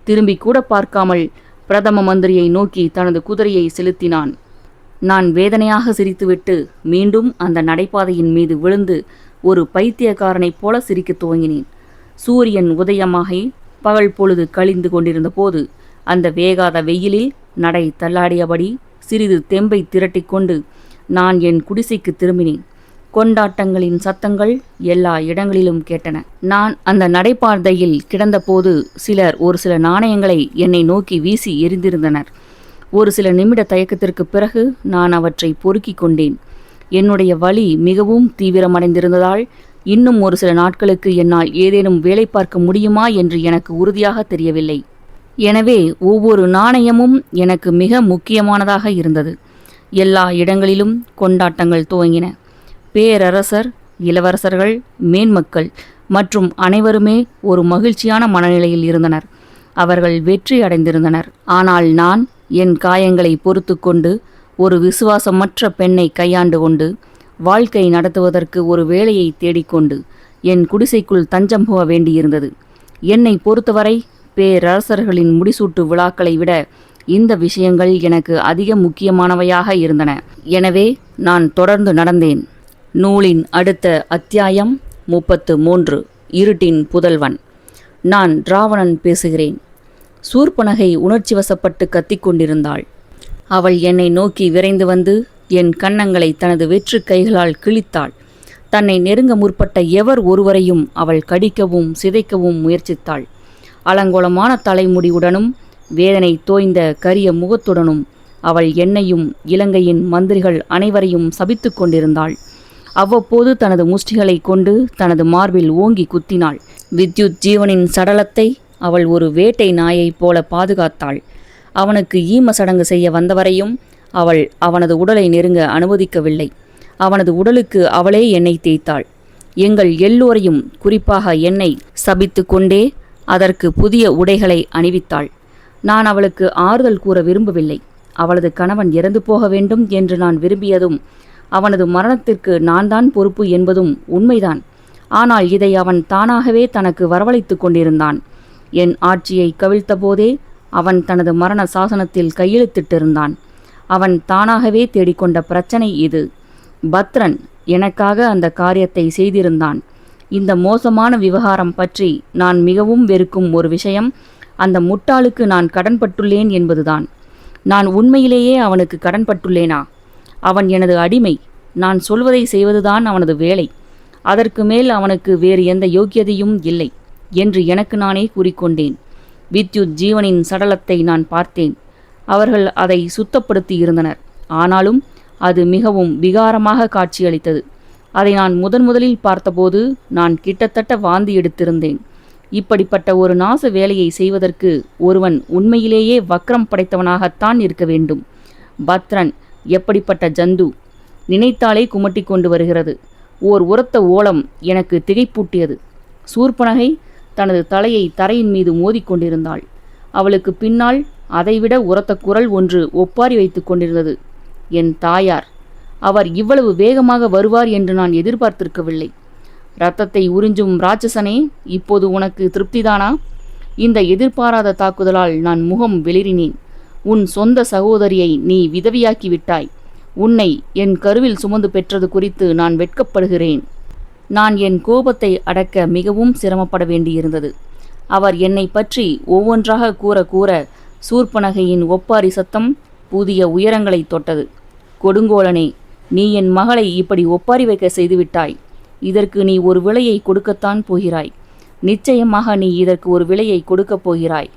திரும்பி கூட பார்க்காமல் பிரதம மந்திரியை நோக்கி தனது குதிரையை செலுத்தினான். நான் வேதனையாக சிரித்துவிட்டு மீண்டும் அந்த நடைபாதையின் மீது விழுந்து ஒரு பைத்தியக்காரனைப் போல சிரிக்க துவங்கினேன். சூரியன் உதயமாகி பகல் பொழுது கழிந்து கொண்டிருந்த போது அந்த வேகாத வெயிலில் நடை தள்ளாடியபடி சிறிது தெம்பை திரட்டிக்கொண்டு நான் என் குடிசைக்கு திரும்பினேன். கொண்டாட்டங்களின் சத்தங்கள் எல்லா இடங்களிலும் கேட்டன. நான் அந்த நடைபாதையில் கிடந்தபோது சிலர் ஒரு சில நாணயங்களை என்னை நோக்கி வீசி எறிந்திருந்தனர். ஒரு சில நிமிட தயக்கத்திற்கு பிறகு நான் அவற்றை பொறுக்கிக் கொண்டேன். என்னுடைய வலி மிகவும் தீவிரமடைந்திருந்ததால் இன்னும் ஒரு சில நாட்களுக்கு என்னால் ஏதேனும் வேலை பார்க்க முடியுமா என்று எனக்கு உறுதியாக தெரியவில்லை. எனவே ஒவ்வொரு நாணயமும் எனக்கு மிக முக்கியமானதாக இருந்தது. எல்லா இடங்களிலும் கொண்டாட்டங்கள் துவங்கின. பேரரசர், இளவரசர்கள், மேன்மக்கள் மற்றும் அனைவருமே ஒரு மகிழ்ச்சியான மனநிலையில் இருந்தனர். அவர்கள் வெற்றி அடைந்திருந்தனர். ஆனால் நான் என் காயங்களை பொறுத்து கொண்டு ஒரு விசுவாசமற்ற பெண்ணை கையாண்டு கொண்டு வாழ்க்கை நடத்துவதற்கு ஒரு வேலையை தேடிக்கொண்டு என் குடிசைக்குள் தஞ்சம் போக வேண்டியிருந்தது. என்னை பொறுத்தவரை பேரரசர்களின் முடிசூட்டு விழாக்களை விட இந்த விஷயங்கள் எனக்கு அதிக முக்கியமானவையாக இருந்தன. எனவே நான் தொடர்ந்து நடந்தேன். நூலின் அடுத்த அத்தியாயம் 33. இருட்டின் புதல்வன். நான் ராவணன் பேசுகிறேன். சூர்பனகை உணர்ச்சி வசப்பட்டு கத்திக்கொண்டிருந்தாள். அவள் என்னை நோக்கி விரைந்து வந்து என் கன்னங்களை தனது வெற்று கைகளால் கிழித்தாள். தன்னை நெருங்க முற்பட்ட எவர் ஒருவரையும் அவள் கடிக்கவும் சிதைக்கவும் முயற்சித்தாள். அலங்கோலமான தலைமுடியுடனும் வேதனை தோய்ந்த கரிய முகத்துடனும் அவள் என்னையும் இலங்கையின் மந்திரிகள் அனைவரையும் சபித்து கொண்டிருந்தாள். அவ்வப்போது தனது முஷ்டிகளை கொண்டு தனது மார்பில் ஓங்கி குத்தினாள். வித்யுத் ஜீவனின் சடலத்தை அவள் ஒரு வேட்டை நாயைப் போல பாதுகாத்தாள். அவனுக்கு ஈம சடங்கு செய்ய வந்தவரையும் அவள் அவனது உடலை நெருங்க அனுமதிக்கவில்லை. அவனது உடலுக்கு அவளே எண்ணெய் தேய்த்தாள். எங்கள் எல்லோரையும், குறிப்பாக என்னை சபித்து கொண்டே அதற்கு புதிய உடைகளை அணிவித்தாள். நான் அவளுக்கு ஆறுதல் கூற விரும்பவில்லை. அவளது கணவன் இறந்து போக வேண்டும் என்று நான் விரும்பியதும் அவனது மரணத்திற்கு நான் தான் பொறுப்பு என்பதும் உண்மைதான். ஆனால் இதை அவன் தானாகவே தனக்கு வரவழைத்து கொண்டிருந்தான். என் ஆட்சியை கவிழ்த்த போதே அவன் தனது மரண சாசனத்தில் கையெழுத்திட்டிருந்தான். அவன் தானாகவே தேடிக்கொண்ட பிரச்சனை இது. பத்ரன் எனக்காக அந்த காரியத்தை செய்திருந்தான். இந்த மோசமான விவகாரம் பற்றி நான் மிகவும் வெறுக்கும் ஒரு விஷயம் அந்த முட்டாளுக்கு நான் கடன்பட்டுள்ளேன் என்பதுதான். நான் உண்மையிலேயே அவனுக்கு கடன்பட்டுள்ளேனா? அவன் எனது அடிமை. நான் சொல்வதை செய்வதுதான் அவனது வேலை. அதற்கு மேல் அவனுக்கு வேறு எந்த யோக்கியதையும் இல்லை என்று எனக்கு நானே கூறிக்கொண்டேன். வித்யுத் ஜீவனின் சடலத்தை நான் பார்த்தேன். அவர்கள் அதை சுத்தப்படுத்தி இருந்தனர். ஆனாலும் அது மிகவும் விகாரமாக காட்சியளித்தது. அதை நான் முதலில் பார்த்தபோது நான் கிட்டத்தட்ட வாந்தி எடுத்திருந்தேன். இப்படிப்பட்ட ஒரு நாச வேலையை செய்வதற்கு ஒருவன் உண்மையிலேயே வக்ரம் படைத்தவனாகத்தான் இருக்க வேண்டும். பத்ரன் எப்படிப்பட்ட ஜந்து! நினைத்தாலே குமட்டி கொண்டு வருகிறது. ஓர் உரத்த ஓலம் எனக்கு திகைப்பூட்டியது. சூர்பனகை தனது தலையை தரையின் மீது மோதிக்கொண்டிருந்தாள். அவளுக்கு பின்னால் அதைவிட உரத்த குரல் ஒன்று ஒப்பாரி வைத்து கொண்டிருந்தது. என் தாயார். அவர் இவ்வளவு வேகமாக வருவார் என்று நான் எதிர்பார்த்திருக்கவில்லை. இரத்தத்தை உறிஞ்சும் ராட்சசனே, இப்போது உனக்கு திருப்திதானா? இந்த எதிர்பாராத தாக்குதலால் நான் முகம் வெளிறினேன். உன் சொந்த சகோதரியை நீ விதவியாக்கி விட்டாய். உன்னை என் கருவில் சுமந்து பெற்றது குறித்து நான் வெட்கப்படுகிறேன். நான் என் கோபத்தை அடக்க மிகவும் சிரமப்பட வேண்டியிருந்தது. அவர் என்னை பற்றி ஒவ்வொன்றாக கூற கூற சூர்பனகையின் ஒப்பாரி சத்தம் புதிய உயரங்களை தொட்டது. கொடுங்கோலனே, நீ என் மகளை இப்படி ஒப்பாரி வைக்க செய்துவிட்டாய். இதற்கு நீ ஒரு விலையை கொடுக்கத்தான் போகிறாய். நிச்சயமாக நீ இதற்கு ஒரு விலையை கொடுக்கப் போகிறாய்.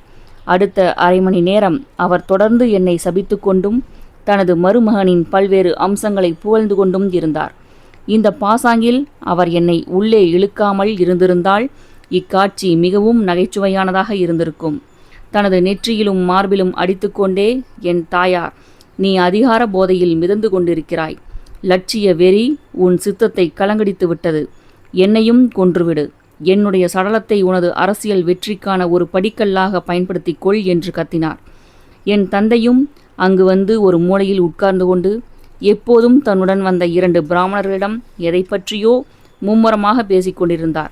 அடுத்த அரை மணி நேரம் அவர் தொடர்ந்து என்னை சபித்து கொண்டும் தனது மருமகனின் பல்வேறு அம்சங்களை புகழ்ந்து கொண்டும் இருந்தார். இந்த பாசாங்கில் அவர் என்னை உள்ளே இழுக்காமல் இருந்திருந்தால் இக்காட்சி மிகவும் நகைச்சுவையானதாக இருந்திருக்கும். தனது நெற்றியிலும் மார்பிலும் அடித்துக்கொண்டே, என் தாயார், நீ அதிகார போதையில் மிதந்து கொண்டிருக்கிறாய். லட்சிய வெறி உன் சித்தத்தை கலங்கடித்து விட்டது. என்னையும் கொன்றுவிடு. என்னுடைய சடலத்தை உனது அரசியல் வெற்றிக்கான ஒரு படிக்கல்லாக பயன்படுத்திக் கொள் என்று கத்தினார். என் தந்தையும் அங்கு வந்து ஒரு மூலையில் உட்கார்ந்து கொண்டு எப்போதும் தன்னுடன் வந்த 2 பிராமணர்களிடம் எதை பற்றியோ மும்முரமாக பேசிக்கொண்டிருந்தார்.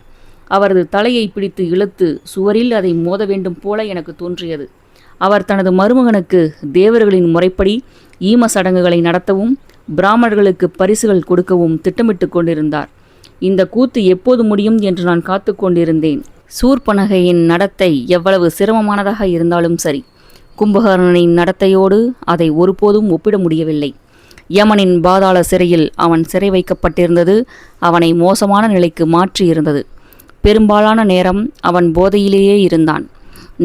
அவரது தலையை பிடித்து இழுத்து சுவரில் அதை மோத வேண்டும் போல எனக்கு தோன்றியது. அவர் தனது மருமகனுக்கு தேவர்களின் முறைப்படி ஈம சடங்குகளை நடத்தவும் பிராமணர்களுக்கு பரிசுகள் கொடுக்கவும் திட்டமிட்டு கொண்டிருந்தார். இந்த கூத்து எப்போது முடியும் என்று நான் காத்து கொண்டிருந்தேன். சூர்பனகையின் நடத்தை எவ்வளவு சிரமமானதாக இருந்தாலும் சரி, கும்பகர்ணனின் நடத்தையோடு அதை ஒருபோதும் ஒப்பிட முடியவில்லை. யமனின் பாதாள சிறையில் அவன் சிறை வைக்கப்பட்டிருந்தது அவனை மோசமான நிலைக்கு மாற்றியிருந்தது. பெரும்பாலான நேரம் அவன் போதையிலேயே இருந்தான்.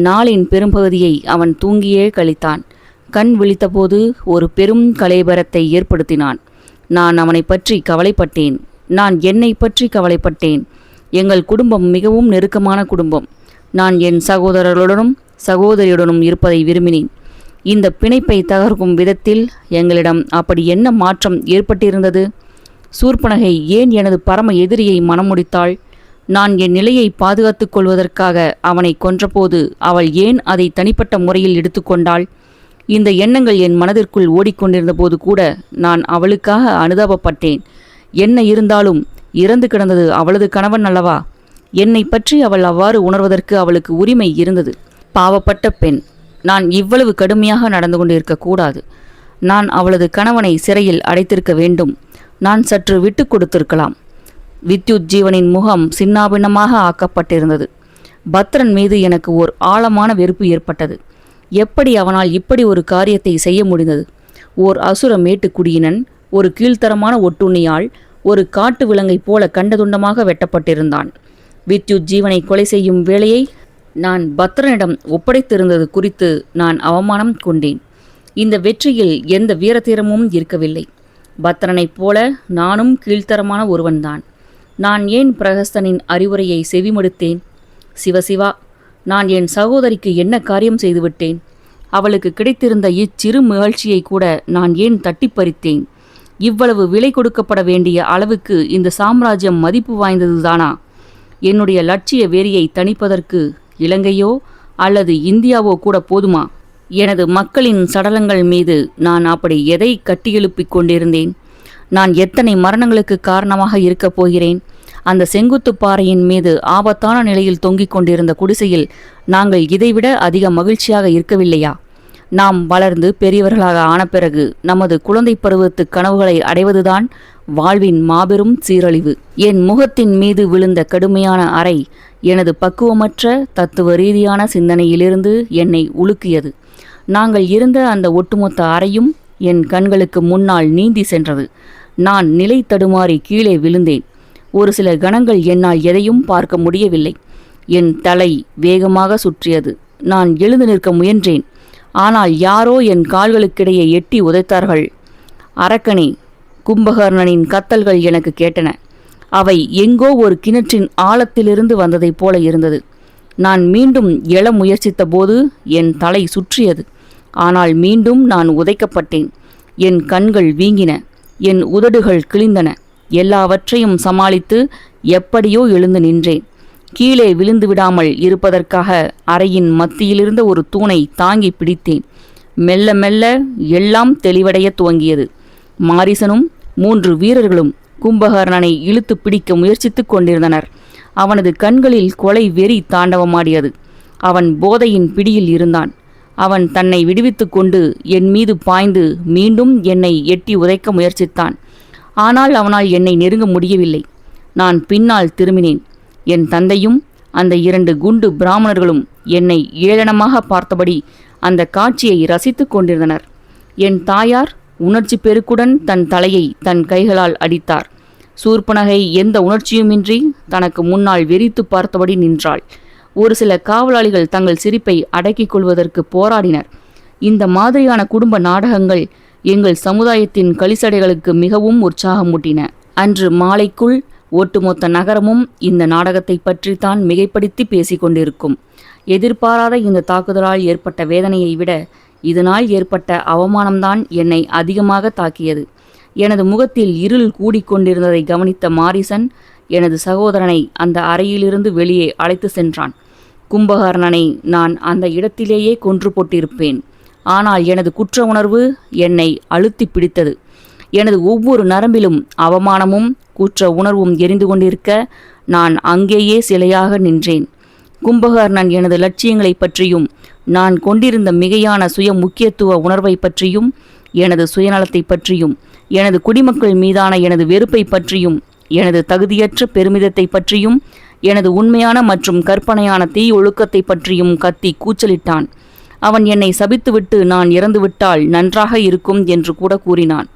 நாளின் பெரும்பகுதியை அவன் தூங்கியே கழித்தான். கண் விழித்தபோது ஒரு பெரும் கலேபரத்தை ஏற்படுத்தினான். நான் அவனை பற்றி கவலைப்பட்டேன். நான் என்னை பற்றி கவலைப்பட்டேன். எங்கள் குடும்பம் மிகவும் நெருக்கமான குடும்பம். நான் என் சகோதரர்களுடனும் சகோதரியுடனும் இருப்பதை விரும்பினேன். இந்த பிணைப்பை தகர்க்கும் விதத்தில் எங்களிடம் அப்படி என்ன மாற்றம் ஏற்பட்டிருந்தது? சூர்பனகை ஏன் எனது பரம எதிரியை மணமுடித்தாள்? நான் என் நிலையை பாதுகாத்துக் கொள்வதற்காக அவனை கொன்றபோது அவள் ஏன் அதை தனிப்பட்ட முறையில் எடுத்துக்கொண்டாள்? இந்த எண்ணங்கள் என் மனதிற்குள் ஓடிக்கொண்டிருந்த போது கூட நான் அவளுக்காக அனுதாபப்பட்டேன். என்ன இருந்தாலும் இறந்து கிடந்தது அவளது கணவன் அல்லவா? என்னை பற்றி அவள் அவ்வாறு உணர்வதற்கு அவளுக்கு உரிமை இருந்தது. பாவப்பட்ட பெண். நான் இவ்வளவு கடுமையாக நடந்து கொண்டிருக்க கூடாது. நான் அவளது கணவனை சிறையில் அடைத்திருக்க வேண்டும். நான் சற்று விட்டு கொடுத்திருக்கலாம். வித்யுத் ஜீவனின் முகம் சின்னாபின்னமாக ஆக்கப்பட்டிருந்தது. பத்ரன் மீது எனக்கு ஓர் ஆழமான வெறுப்பு ஏற்பட்டது. எப்படி அவனால் இப்படி ஒரு காரியத்தை செய்ய முடிந்தது? ஓர் அசுர மேட்டுக்குடியினன் ஒரு கீழ்த்தரமான ஒட்டுண்ணியால் ஒரு காட்டு விலங்கைப் போல கண்டதுண்டமாக வெட்டப்பட்டிருந்தான். வித்யுத் ஜீவனை கொலை செய்யும் வேலையை நான் பத்ரனிடம் ஒப்படைத்திருந்தது குறித்து நான் அவமானம் கொண்டேன். இந்த வெற்றியில் எந்த வீரதீரமும் இருக்கவில்லை. பத்ரனைப் போல நானும் கீழ்த்தரமான ஒருவன்தான். நான் ஏன் பிரகஸ்தனின் அறிவுரையை செவிமடுத்தேன்? சிவசிவா, நான் என் சகோதரிக்கு என்ன காரியம் செய்துவிட்டேன்? அவளுக்கு கிடைத்திருந்த இச்சிறு மகிழ்ச்சியை கூட நான் ஏன் தட்டிப்பறித்தேன்? இவ்வளவு விலை கொடுக்கப்பட வேண்டிய அளவுக்கு இந்த சாம்ராஜ்யம் மதிப்பு வாய்ந்ததுதானா? என்னுடைய லட்சிய வெறியை தணிப்பதற்கு இலங்கையோ அல்லது இந்தியாவோ கூட போதுமா? எனது மக்களின் சடலங்கள் மீது நான் அப்படி எதை கட்டியெழுப்பிக் கொண்டிருந்தேன்? நான் எத்தனை மரணங்களுக்கு காரணமாக இருக்கப் போகிறேன்? அந்த செங்குத்து பாறையின் மீது ஆபத்தான நிலையில் தொங்கிக் கொண்டிருந்த குடிசையில் நாங்கள் இதைவிட அதிக மகிழ்ச்சியாக இருக்கவில்லையா? நாம் வளர்ந்து பெரியவர்களாக ஆன பிறகு நமது குழந்தை பருவத்து கனவுகளை அடைவதுதான் வாழ்வின் மாபெரும் சீரழிவு. என் முகத்தின் மீது விழுந்த கடுமையான அறை எனது பக்குவமற்ற தத்துவ ரீதியான சிந்தனையிலிருந்து என்னை உலுக்கியது. நாங்கள் இருந்த அந்த ஒட்டுமொத்த அறையும் என் கண்களுக்கு முன்னால் நீந்தி சென்றது. நான் நிலை தடுமாறி கீழே விழுந்தேன். ஒரு சில கணங்கள் என்னால் எதையும் பார்க்க முடியவில்லை. என் தலை வேகமாக சுற்றியது. நான் எழுந்து நிற்க முயன்றேன். ஆனால் யாரோ என் கால்களுக்கிடையே எட்டி உதைத்தார்கள். அரக்கனே! கும்பகர்ணனின் கத்தல்கள் எனக்கு கேட்டன. அவை எங்கோ ஒரு கிணற்றின் ஆழத்திலிருந்து வந்ததைப் போல இருந்தது. நான் மீண்டும் எழ முயற்சித்த போது என் தலை சுற்றியது. ஆனால் மீண்டும் நான் உதைக்கப்பட்டேன். என் கண்கள் வீங்கின. என் உதடுகள் கிழிந்தன. எல்லாவற்றையும் சமாளித்து எப்படியோ எழுந்து நின்றேன். கீழே விழுந்து விடாமல் இருப்பதற்காக அறையின் மத்தியிலிருந்த ஒரு தூணை தாங்கி பிடித்தேன். மெல்ல மெல்ல எல்லாம் தெளிவடைய துவங்கியது. மாரிசனும் 3 வீரர்களும் கும்பகர்ணனை இழுத்து பிடிக்க முயற்சித்துக் கொண்டிருந்தனர். அவனது கண்களில் கொலை வெறி தாண்டவமாடியது. அவன் போதையின் பிடியில் இருந்தான். அவன் தன்னை விடுவித்துக் கொண்டு என் மீது பாய்ந்து மீண்டும் என்னை எட்டி உதைக்க முயற்சித்தான். ஆனால் அவனால் என்னை நெருங்க முடியவில்லை. நான் பின்னால் திரும்பினேன். என் தந்தையும் அந்த 2 குண்டு பிராமணர்களும் என்னை ஏளனமாக பார்த்தபடி அந்த காட்சியை ரசித்துக் கொண்டிருந்தனர். என் தாயார் உணர்ச்சி பெருக்குடன் தன் தலையை தன் கைகளால் அடித்தார். சூர்பனகை எந்த உணர்ச்சியுமின்றி தனக்கு முன்னால் வெறித்து பார்த்தபடி நின்றாள். ஒரு சில காவலாளிகள் தங்கள் சிரிப்பை அடக்கிக் கொள்வதற்கு போராடினர். இந்த மாதிரியான குடும்ப நாடகங்கள் எங்கள் சமுதாயத்தின் கலிசடைகளுக்கு மிகவும் உற்சாகமூட்டின. அன்று மாலைக்குள் ஒட்டுமொத்த நகரமும் இந்த நாடகத்தை பற்றித்தான் மிகைப்படுத்தி பேசிக்கொண்டிருக்கும். எதிர்பாராத இந்த தாக்குதலால் ஏற்பட்ட வேதனையை விட இதனால் ஏற்பட்ட அவமானம்தான் என்னை அதிகமாக தாக்கியது. எனது முகத்தில் இருள் கூடிக்கொண்டிருந்ததை கவனித்த மாரிசன் எனது சகோதரனை அந்த அறையிலிருந்து வெளியே அழைத்து சென்றான். கும்பகர்ணனை நான் அந்த இடத்திலேயே கொன்று போட்டிருப்பேன். ஆனால் எனது குற்ற உணர்வு என்னை அழுத்தி பிடித்தது. எனது ஒவ்வொரு நரம்பிலும் அவமானமும் குற்ற உணர்வும் எரிந்து கொண்டிருக்க நான் அங்கேயே சிலையாக நின்றேன். கும்பகர்ணன் எனது லட்சியங்களை பற்றியும் நான் கொண்டிருந்த மிகையான சுய முக்கியத்துவ உணர்வை பற்றியும் எனது சுயநலத்தை பற்றியும் எனது குடிமக்கள் மீதான எனது வெறுப்பை பற்றியும் எனது தகுதியற்ற பெருமிதத்தை பற்றியும் எனது உண்மையான மற்றும் கற்பனையான தீ ஒழுக்கத்தை பற்றியும் கத்தி கூச்சலிட்டான். அவன் என்னை சபித்துவிட்டு நான் இறந்துவிட்டால் நன்றாக இருக்கும் என்று கூட கூறினான்.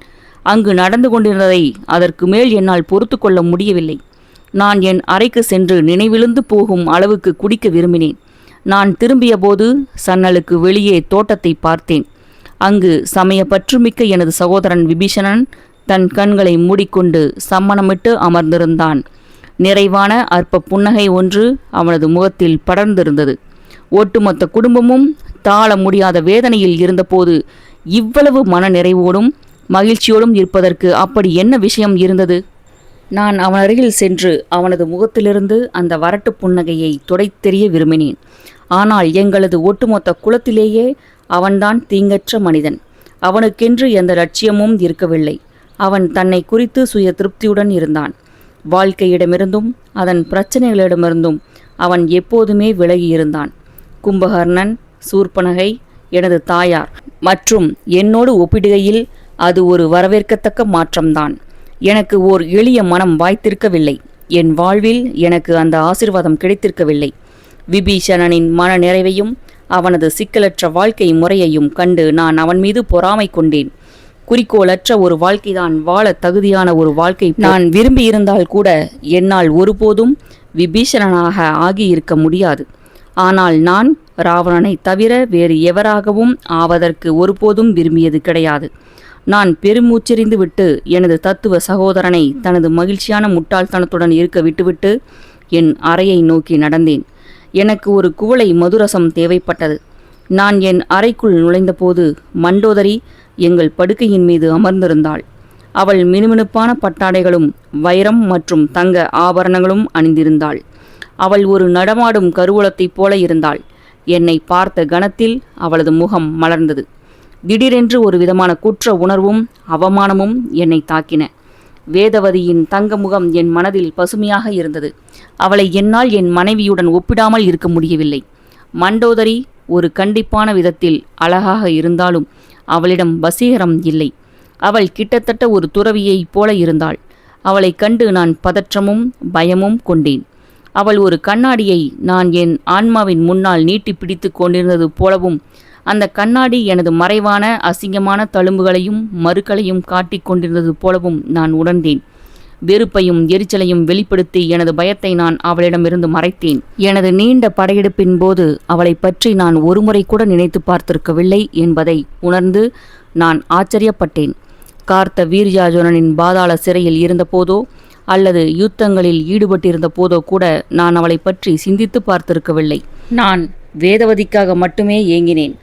அங்கு நடந்து கொண்டிருந்ததை அதற்கு மேல் என்னால் பொறுத்து கொள்ள முடியவில்லை. நான் என் அறைக்கு சென்று நினைவிழுந்து போகும் அளவுக்கு குடிக்க விரும்பினேன். நான் திரும்பிய போது சன்னலுக்கு வெளியே தோட்டத்தை பார்த்தேன். அங்கு சமய பற்றுமிக்க எனது சகோதரன் விபீஷணன் தன் கண்களை மூடிக்கொண்டு சம்மணமிட்டு அமர்ந்திருந்தான். நிறைவான அற்ப புன்னகை ஒன்று அவனது முகத்தில் படர்ந்திருந்தது. ஒட்டுமொத்த குடும்பமும் தாழ முடியாத வேதனையில் இருந்தபோது இவ்வளவு மன நிறைவோடும் மகிழ்ச்சியோடும் இருப்பதற்கு அப்படி என்ன விஷயம் இருந்தது? நான் அவன் அருகில் சென்று அவனது முகத்திலிருந்து அந்த வரட்டு புன்னகையை துடைத்தெறிய விரும்பினேன். ஆனால் எங்களது ஒட்டுமொத்த குலத்திலேயே அவன்தான் தீங்கற்ற மனிதன். அவனுக்கென்று எந்த லட்சியமும் இருக்கவில்லை. அவன் தன்னை குறித்து சுய திருப்தியுடன் இருந்தான். வாழ்க்கையிடமிருந்தும் அதன் பிரச்சனைகளிடமிருந்தும் அவன் எப்போதுமே விலகியிருந்தான். கும்பகர்ணன், சூர்பனகை, எனது தாயார் மற்றும் என்னோடு ஒப்பிடுகையில் அது ஒரு வரவேற்கத்தக்க மாற்றம்தான். எனக்கு ஓர் எளிய மனம் வாய்த்திருக்கவில்லை. என் வாழ்வில் எனக்கு அந்த ஆசீர்வாதம் கிடைத்திருக்கவில்லை. விபீஷணனின் மன நிறைவையும் அவனது சிக்கலற்ற வாழ்க்கை முறையையும் கண்டு நான் அவன் மீது பொறாமை கொண்டேன். குறிக்கோளற்ற ஒரு வாழ்க்கைதான் வாழ தகுதியான ஒரு வாழ்க்கை நான் விரும்பியிருந்தால் கூட என்னால் ஒருபோதும் விபீஷணனாக ஆகியிருக்க முடியாது. ஆனால் நான் ராவணனை தவிர வேறு எவராகவும் ஆவதற்கு ஒருபோதும் விரும்பியது கிடையாது. நான் பெருமூச்செறிந்து விட்டு எனது தத்துவ சகோதரனை தனது மகிழ்ச்சியான முட்டாள்தனத்துடன் இருக்க விட்டுவிட்டு என் அறையை நோக்கி நடந்தேன். எனக்கு ஒரு குவளை மதுரசம் தேவைப்பட்டது. நான் என் அறைக்குள் நுழைந்தபோது மண்டோதரி எங்கள் படுக்கையின் மீது அமர்ந்திருந்தாள். அவள் மினுமினுப்பான பட்டாடைகளும் வைரம் மற்றும் தங்க ஆபரணங்களும் அணிந்திருந்தாள். அவள் ஒரு நடமாடும் கருவூலத்தைப் போல இருந்தாள். என்னை பார்த்த கணத்தில் அவளது முகம் மலர்ந்தது. திடீரென்று ஒரு விதமான குற்ற உணர்வும் அவமானமும் என்னை தாக்கின. வேதவதியின் தங்க முகம் என் மனதில் பசுமையாக இருந்தது. அவளை என்னால் என் மனைவியுடன் ஒப்பிடாமல் இருக்க முடியவில்லை. மண்டோதரி ஒரு கண்டிப்பான விதத்தில் அழகாக இருந்தாலும் அவளிடம் வசீகரம் இல்லை. அவள் கிட்டத்தட்ட ஒரு துறவியைப் போல இருந்தாள். அவளை கண்டு நான் பதற்றமும் பயமும் கொண்டேன். அவள் ஒரு கண்ணாடியை நான் என் ஆன்மாவின் முன்னால் நீட்டி பிடித்து கொண்டிருந்தது போலவும் அந்த கண்ணாடி எனது மறைவான அசிங்கமான தழும்புகளையும் மறுக்களையும் காட்டிக் கொண்டிருந்தது போலவும் நான் உணர்ந்தேன். வெறுப்பையும் எரிச்சலையும் வெளிப்படுத்தி எனது பயத்தை நான் அவளிடமிருந்து மறைத்தேன். எனது நீண்ட படையெடுப்பின் போது அவளை பற்றி நான் ஒருமுறை கூட நினைத்து பார்த்திருக்கவில்லை என்பதை உணர்ந்து நான் ஆச்சரியப்பட்டேன். கார்த்த வீர்யார்ஜுனனின் பாதாள சிறையில் இருந்தபோதோ அல்லது யுத்தங்களில் ஈடுபட்டிருந்த போதோ கூட நான் அவளை பற்றி சிந்தித்து பார்த்திருக்கவில்லை. நான் வேதவதிக்காக மட்டுமே ஏங்கினேன்.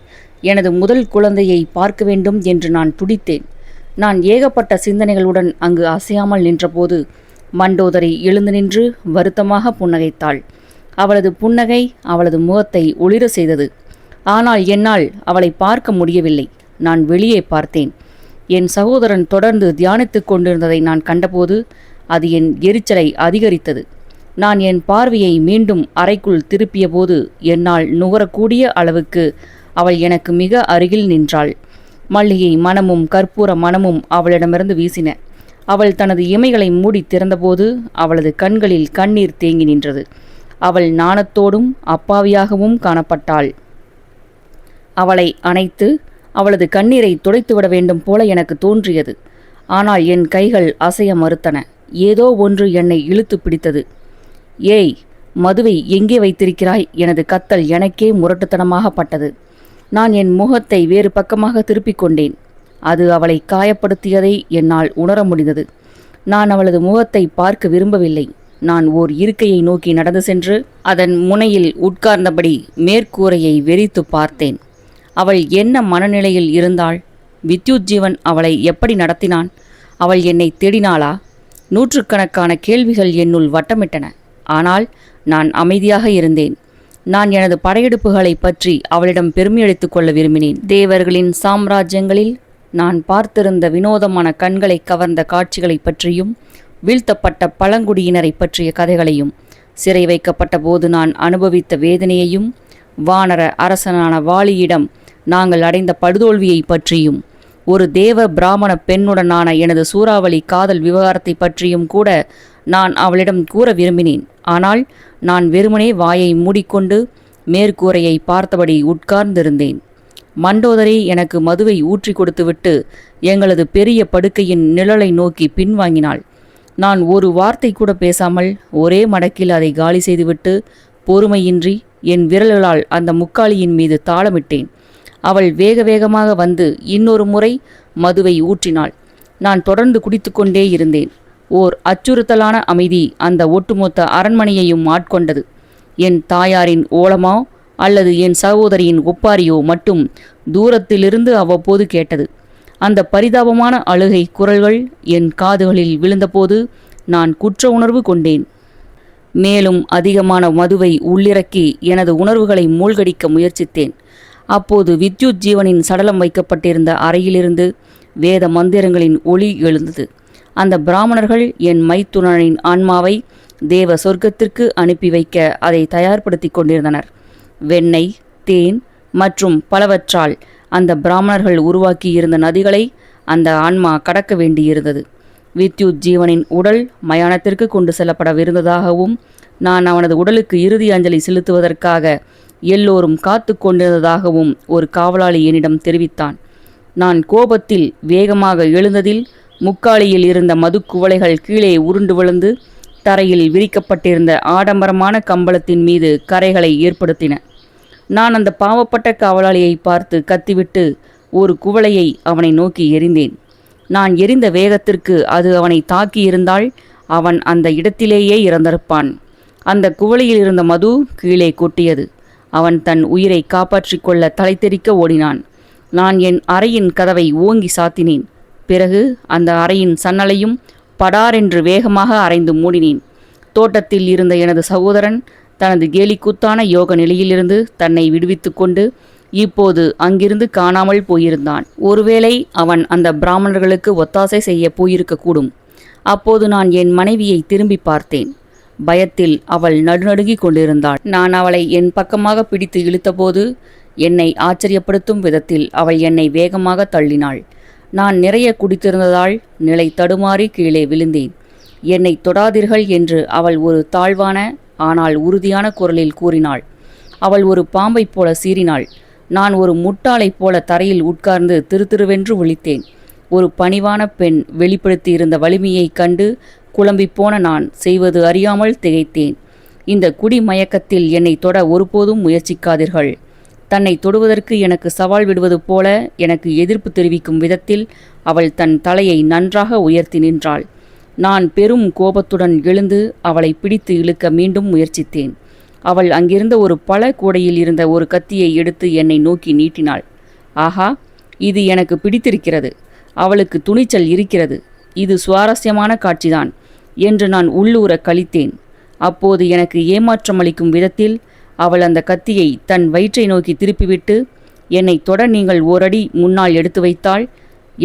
எனது முதல் குழந்தையை பார்க்க வேண்டும் என்று நான் துடித்தேன். நான் ஏகப்பட்ட சிந்தனைகளுடன் அங்கு அசையாமல் நின்றபோது மண்டோதரி எழுந்து நின்று வருத்தமாக புன்னகைத்தாள். அவளது புன்னகை அவளது முகத்தை ஒளிர செய்தது. ஆனால் என்னால் அவளை பார்க்க முடியவில்லை. நான் வெளியே பார்த்தேன். என் சகோதரன் தொடர்ந்து தியானித்துக் கொண்டிருந்ததை நான் கண்டபோது அது என் எரிச்சலை அதிகரித்தது. நான் என் பார்வையை மீண்டும் அறைக்குள் திருப்பிய போது என்னால் நுகரக்கூடிய அளவுக்கு அவள் எனக்கு மிக அருகில் நின்றாள். மல்லிகை மனமும் கற்பூர மனமும் அவளிடமிருந்து வீசின. அவள் தனது இமைகளை மூடி திறந்தபோது அவளது கண்களில் கண்ணீர் தேங்கி நின்றது. அவள் நாணத்தோடும் அப்பாவியாகவும் காணப்பட்டாள். அவளை அணைத்து அவளது கண்ணீரை துடைத்துவிட வேண்டும் போல எனக்கு தோன்றியது. ஆனால் என் கைகள் அசைய மறுத்தன. ஏதோ ஒன்று என்னை இழுத்து பிடித்தது. ஏய், மதுவை எங்கே வைத்திருக்கிறாய்? எனது கத்தல் எனக்கே முரட்டுத்தனமாக பட்டது. நான் என் முகத்தை வேறு பக்கமாக திருப்பிக் கொண்டேன். அது அவளை காயப்படுத்தியதை என்னால் உணர முடிந்தது. நான் அவளது முகத்தை பார்க்க விரும்பவில்லை. நான் ஓர் இருக்கையை நோக்கி நடந்து சென்று அதன் முனையில் உட்கார்ந்தபடி மேற்கூரையை வெறித்து பார்த்தேன். அவள் என்ன மனநிலையில் இருந்தாள்? வித்யுத் ஜீவன் அவளை எப்படி நடத்தினான்? அவள் என்னை தேடினாளா? நூற்றுக்கணக்கான கேள்விகள் என்னுள் வட்டமிட்டன. ஆனால் நான் அமைதியாக இருந்தேன். நான் எனது படையெடுப்புகளை பற்றி அவளிடம் பெருமையடித்துக் கொள்ள விரும்பினேன். தேவர்களின் சாம்ராஜ்யங்களில் நான் பார்த்திருந்த வினோதமான கண்களை கவர்ந்த காட்சிகளை பற்றியும், வீழ்த்தப்பட்ட பழங்குடியினரை பற்றிய கதைகளையும், சிறை வைக்கப்பட்ட போது நான் அனுபவித்த வேதனையையும், வானர அரசனான வாலியிடம் நாங்கள் அடைந்த படுதோல்வியை பற்றியும், ஒரு தேவ பிராமண பெண்ணுடனான எனது சூறாவளி காதல் விவகாரத்தை பற்றியும் கூட நான் அவளிடம் கூற விரும்பினேன். ஆனால் நான் வெறுமனே வாயை மூடிக்கொண்டு மேற்கூரையை பார்த்தபடி உட்கார்ந்திருந்தேன். மண்டோதரி எனக்கு மதுவை ஊற்றி கொடுத்துவிட்டு எங்களது பெரிய படுக்கையின் நிழலை நோக்கி பின்வாங்கினாள். நான் ஒரு வார்த்தை கூட பேசாமல் ஒரே மடக்கில் அதை காலி செய்துவிட்டு பொறுமையின்றி என் விரல்களால் அந்த முக்காலியின் மீது தாளமிட்டேன். அவள் வேக வேகமாக வந்து இன்னொரு முறை மதுவை ஊற்றினாள். நான் தொடர்ந்து குடித்துக்கொண்டே இருந்தேன். ஓர் அச்சுறுத்தலான அமைதி அந்த ஒட்டுமொத்த அரண்மனையையும் ஆட்கொண்டது. என் தாயாரின் ஓலமோ அல்லது என் சகோதரியின் ஒப்பாரியோ மட்டும் தூரத்திலிருந்து அவ்வப்போது கேட்டது. அந்த பரிதாபமான அழுகை குரல்கள் என் காதுகளில் விழுந்தபோது நான் குற்ற உணர்வு கொண்டேன். மேலும் அதிகமான மதுவை உள்ளிறக்கி எனது உணர்வுகளை மூழ்கடிக்க முயற்சித்தேன். அப்போது வித்யுத் ஜீவனின் சடலம் வைக்கப்பட்டிருந்த அறையிலிருந்து வேத மந்திரங்களின் ஒளி எழுந்தது. அந்த பிராமணர்கள் என் மைத்துனனின் ஆன்மாவை தேவ சொர்க்கத்திற்கு அனுப்பி வைக்க அதை தயார்படுத்தி கொண்டிருந்தனர். வெண்ணெய், தேன் மற்றும் பலவற்றால் அந்த பிராமணர்கள் உருவாக்கியிருந்த நதிகளை அந்த ஆன்மா கடக்க வேண்டியிருந்தது. வித்யுத் ஜீவனின் உடல் மயானத்திற்கு கொண்டு செல்லப்படவிருந்ததாகவும் நான் அவனது உடலுக்கு இறுதி அஞ்சலி செலுத்துவதற்காக எல்லோரும் காத்து கொண்டிருந்ததாகவும் ஒரு காவலாளி என்னிடம் தெரிவித்தான். நான் கோபத்தில் வேகமாக எழுந்ததில் முக்காலியில் இருந்த மதுக்குவளைகள் கீழே உருண்டு விழுந்து தரையில் விரிக்கப்பட்டிருந்த ஆடம்பரமான கம்பளத்தின் மீது கரைகளை ஏற்படுத்தின. நான் அந்த பாவப்பட்ட காவலாளியை பார்த்து கத்திவிட்டு ஒரு குவளையை அவனை நோக்கி எறிந்தேன். நான் எறிந்த வேகத்திற்கு அது அவனை தாக்கியிருந்தால் அவன் அந்த இடத்திலேயே இறந்திருப்பான். அந்த குவளையில் இருந்த மது கீழே கொட்டியது. அவன் தன் உயிரை காப்பாற்றிக் கொள்ள தலை தெறிக்க ஓடினான். நான் என் அறையின் கதவை ஓங்கி சாத்தினேன். பிறகு அந்த அறையின் சன்னலையும் படாரென்று வேகமாக அரைந்து மூடினேன். தோட்டத்தில் இருந்த எனது சகோதரன் தனது கேலிக்கூத்தான யோக நிலையிலிருந்து தன்னை விடுவித்து கொண்டு இப்போது அங்கிருந்து காணாமல் போயிருந்தான். ஒருவேளை அவன் அந்த பிராமணர்களுக்கு ஒத்தாசை செய்ய போயிருக்கக்கூடும். அப்போது நான் என் மனைவியை திரும்பி பார்த்தேன். பயத்தில் அவள் நடுநடுங்கிக் கொண்டிருந்தாள். நான் அவளை என் பக்கமாக பிடித்து இழுத்தபோது என்னை ஆச்சரியப்படுத்தும் விதத்தில் அவள் என்னை வேகமாக தள்ளினாள். நான் நிறைய குடித்திருந்ததால் நிலை தடுமாறி கீழே விழுந்தேன். என்னை தொடாதீர்கள் என்று அவள் ஒரு தாழ்வான ஆனால் உறுதியான குரலில் கூறினாள். அவள் ஒரு பாம்பைப் போல சீறினாள். நான் ஒரு முட்டாளைப் போல தரையில் உட்கார்ந்து திருதிருவென்று விழித்தேன். ஒரு பணிவான பெண் வெளிப்படுத்தியிருந்த வலிமையைக் கண்டு குழம்பிப்போன நான் செய்வது அறியாமல் திகைத்தேன். இந்த குடி மயக்கத்தில் என்னை தொட ஒருபோதும் முயற்சிக்காதீர்கள். தன்னை தொடுவதற்கு எனக்கு சவால் விடுவது போல எனக்கு எதிர்ப்பு தெரிவிக்கும் விதத்தில் அவள் தன் தலையை நன்றாக உயர்த்தி நின்றாள். நான் பெரும் கோபத்துடன் எழுந்து அவளை பிடித்து இழுக்க மீண்டும் முயற்சித்தேன். அவள் அங்கிருந்த ஒரு பல கூடையில் இருந்த ஒரு கத்தியை எடுத்து என்னை நோக்கி நீட்டினாள். ஆஹா, இது எனக்கு பிடித்திருக்கிறது. அவளுக்கு துணிச்சல் இருக்கிறது. இது சுவாரஸ்யமான காட்சிதான் என்று நான் உள்ளூர கழித்தேன். அப்போது எனக்கு ஏமாற்றமளிக்கும் விதத்தில் அவள் அந்த கத்தியை தன் வயிற்றை நோக்கி திருப்பிவிட்டு என்னை தொட நீங்கள் ஓரடி முன்னால் எடுத்து வைத்தாள்.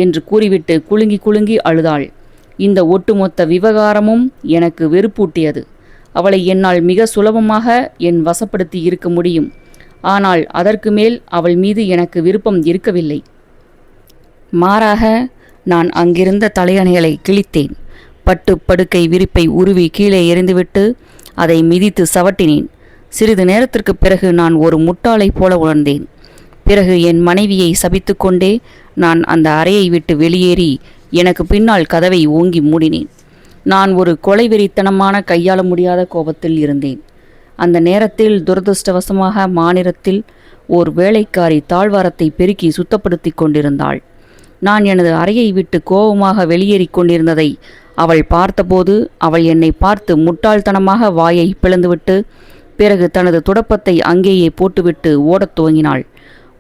என்று கூறிவிட்டு குலுங்கி குலுங்கி அழுதாள். இந்த ஒட்டுமொத்த விவகாரமும் எனக்கு வெறுப்பூட்டியது. அவளை என்னால் மிக சுலபமாக என் வசப்படுத்தி இருக்க முடியும். ஆனால் அதற்கு மேல் அவள் மீது எனக்கு விருப்பம் இருக்கவில்லை. மாறாக நான் அங்கிருந்த தலையணைகளை கிழித்தேன். பட்டு படுக்கை விரிப்பை உருவி கீழே எறிந்துவிட்டு அதை மிதித்து சவட்டினேன். சிறிது நேரத்திற்கு பிறகு நான் ஒரு முட்டாளைப் போல உணர்ந்தேன். பிறகு என் மனைவியை சபித்து கொண்டே நான் அந்த அறையை விட்டு வெளியேறி எனக்கு பின்னால் கதவை ஓங்கி மூடினேன். நான் ஒரு கொலைவெறித்தனமான கையாள முடியாத கோபத்தில் இருந்தேன். அந்த நேரத்தில் துரதிருஷ்டவசமாக மாநிலத்தில் ஓர் வேலைக்காரி தாழ்வாரத்தை பெருக்கி சுத்தப்படுத்தி கொண்டிருந்தாள். நான் எனது அறையை விட்டு கோபமாக வெளியேறி கொண்டிருந்ததை அவள் பார்த்தபோது அவள் என்னை பார்த்து முட்டாள்தனமாக வாயை பிளந்துவிட்டு பிறகு தனது துடப்பத்தை அங்கேயே போட்டுவிட்டு ஓடத் துவங்கினாள்.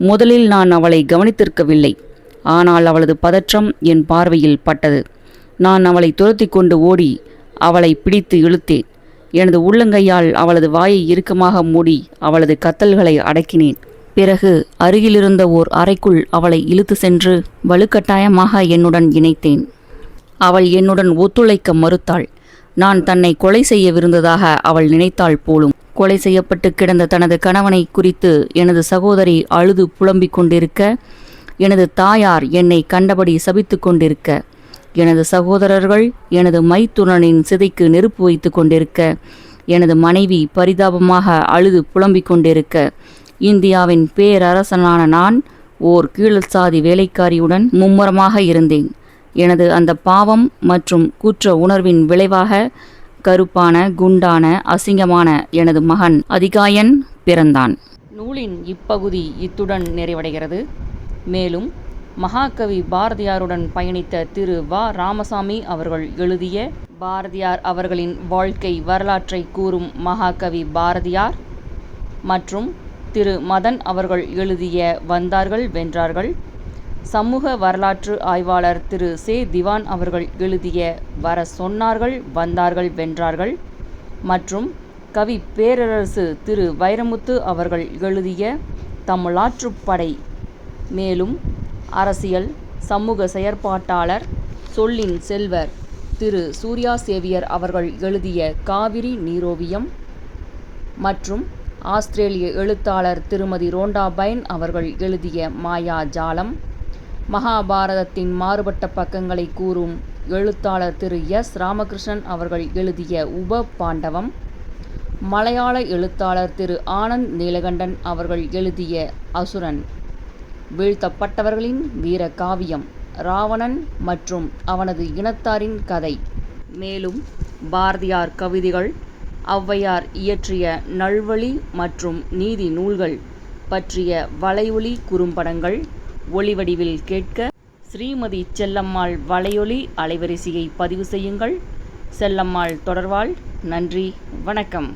முதலில் நான் அவளை கவனித்திருக்கவில்லை. ஆனால் அவளது பதற்றம் என் பார்வையில் பட்டது. நான் அவளை துரத்தி கொண்டு ஓடி அவளை பிடித்து இழுத்தேன். எனது உள்ளங்கையால் அவளது வாயை இறுக்கமாக மூடி அவளது கத்தல்களை அடக்கினேன். பிறகு அருகிலிருந்த ஓர் அறைக்குள் அவளை இழுத்து சென்று வலுக்கட்டாயமாக என்னுடன் இணைத்தேன். அவள் என்னுடன் ஒத்துழைக்க மறுத்தாள். நான் தன்னை கொலை செய்யவிருந்ததாக அவள் நினைத்தாள் போலும். கொலை செய்யப்பட்டு கிடந்த தனது கணவனை குறித்து எனது சகோதரி அழுது புலம்பிக் கொண்டிருக்க, எனது தாயார் என்னை கண்டபடி சபித்து கொண்டிருக்க, எனது சகோதரர்கள் எனது மைத்துனனின் சிதைக்கு நெருப்பு வைத்து கொண்டிருக்க, எனது மனைவி பரிதாபமாக அழுது புலம்பிக் கொண்டிருக்க, இந்தியாவின் பேரரசனான நான் ஓர் கீழ்சாதி வேலைக்காரியுடன் மும்முரமாக இருந்தேன். எனது அந்த பாவம் மற்றும் குற்ற உணர்வின் விளைவாக கருப்பான, குண்டான, அசிங்கமான எனது மகன் அதிகாயன் பிறந்தான். நூலின் இப்பகுதி இத்துடன் நிறைவடைகிறது. மேலும் மகாகவி பாரதியாருடன் பயணித்த திரு வ. ராமசாமி அவர்கள் எழுதிய பாரதியார் அவர்களின் வாழ்க்கை வரலாற்றை கூறும் மகாகவி பாரதியார் மற்றும் திரு மதன் அவர்கள் எழுதிய வந்தார்கள் வென்றார்கள், சமூக வரலாற்று ஆய்வாளர் திரு சே. திவான் அவர்கள் எழுதிய வர சொன்னார்கள் வந்தார்கள் வென்றார்கள் மற்றும் கவி பேரரசு திரு வைரமுத்து அவர்கள் எழுதிய தமிழாற்றுப்படை, மேலும் அரசியல் சமூக செயற்பாட்டாளர் சொல்லின் செல்வர் திரு சூர்யா சேவியர் அவர்கள் எழுதிய காவிரி நீரோவியம் மற்றும் ஆஸ்திரேலிய எழுத்தாளர் திருமதி ரோண்டா பைன் அவர்கள் எழுதிய மாயாஜாலம், மகாபாரதத்தின் மாறுபட்ட பக்கங்களை கூறும் எழுத்தாளர் திரு எஸ். ராமகிருஷ்ணன் அவர்கள் எழுதிய உப பாண்டவம், மலையாள எழுத்தாளர் திரு ஆனந்த் நீலகண்டன் அவர்கள் எழுதிய அசுரன், வீழ்த்தப்பட்டவர்களின் வீர காவியம் ராவணன் மற்றும் அவனது இனத்தாரின் கதை, மேலும் பாரதியார் கவிதைகள், ஔவையார் இயற்றிய நல்வழி மற்றும் நீதி நூல்கள் பற்றிய வலையொலி குறும்படங்கள் ஒளிவடிவில் கேட்க ஸ்ரீமதி செல்லம்மாள் வலையொலி அலைவரிசையை பதிவு செய்யுங்கள். செல்லம்மாள் தொடர்வாள். நன்றி, வணக்கம்.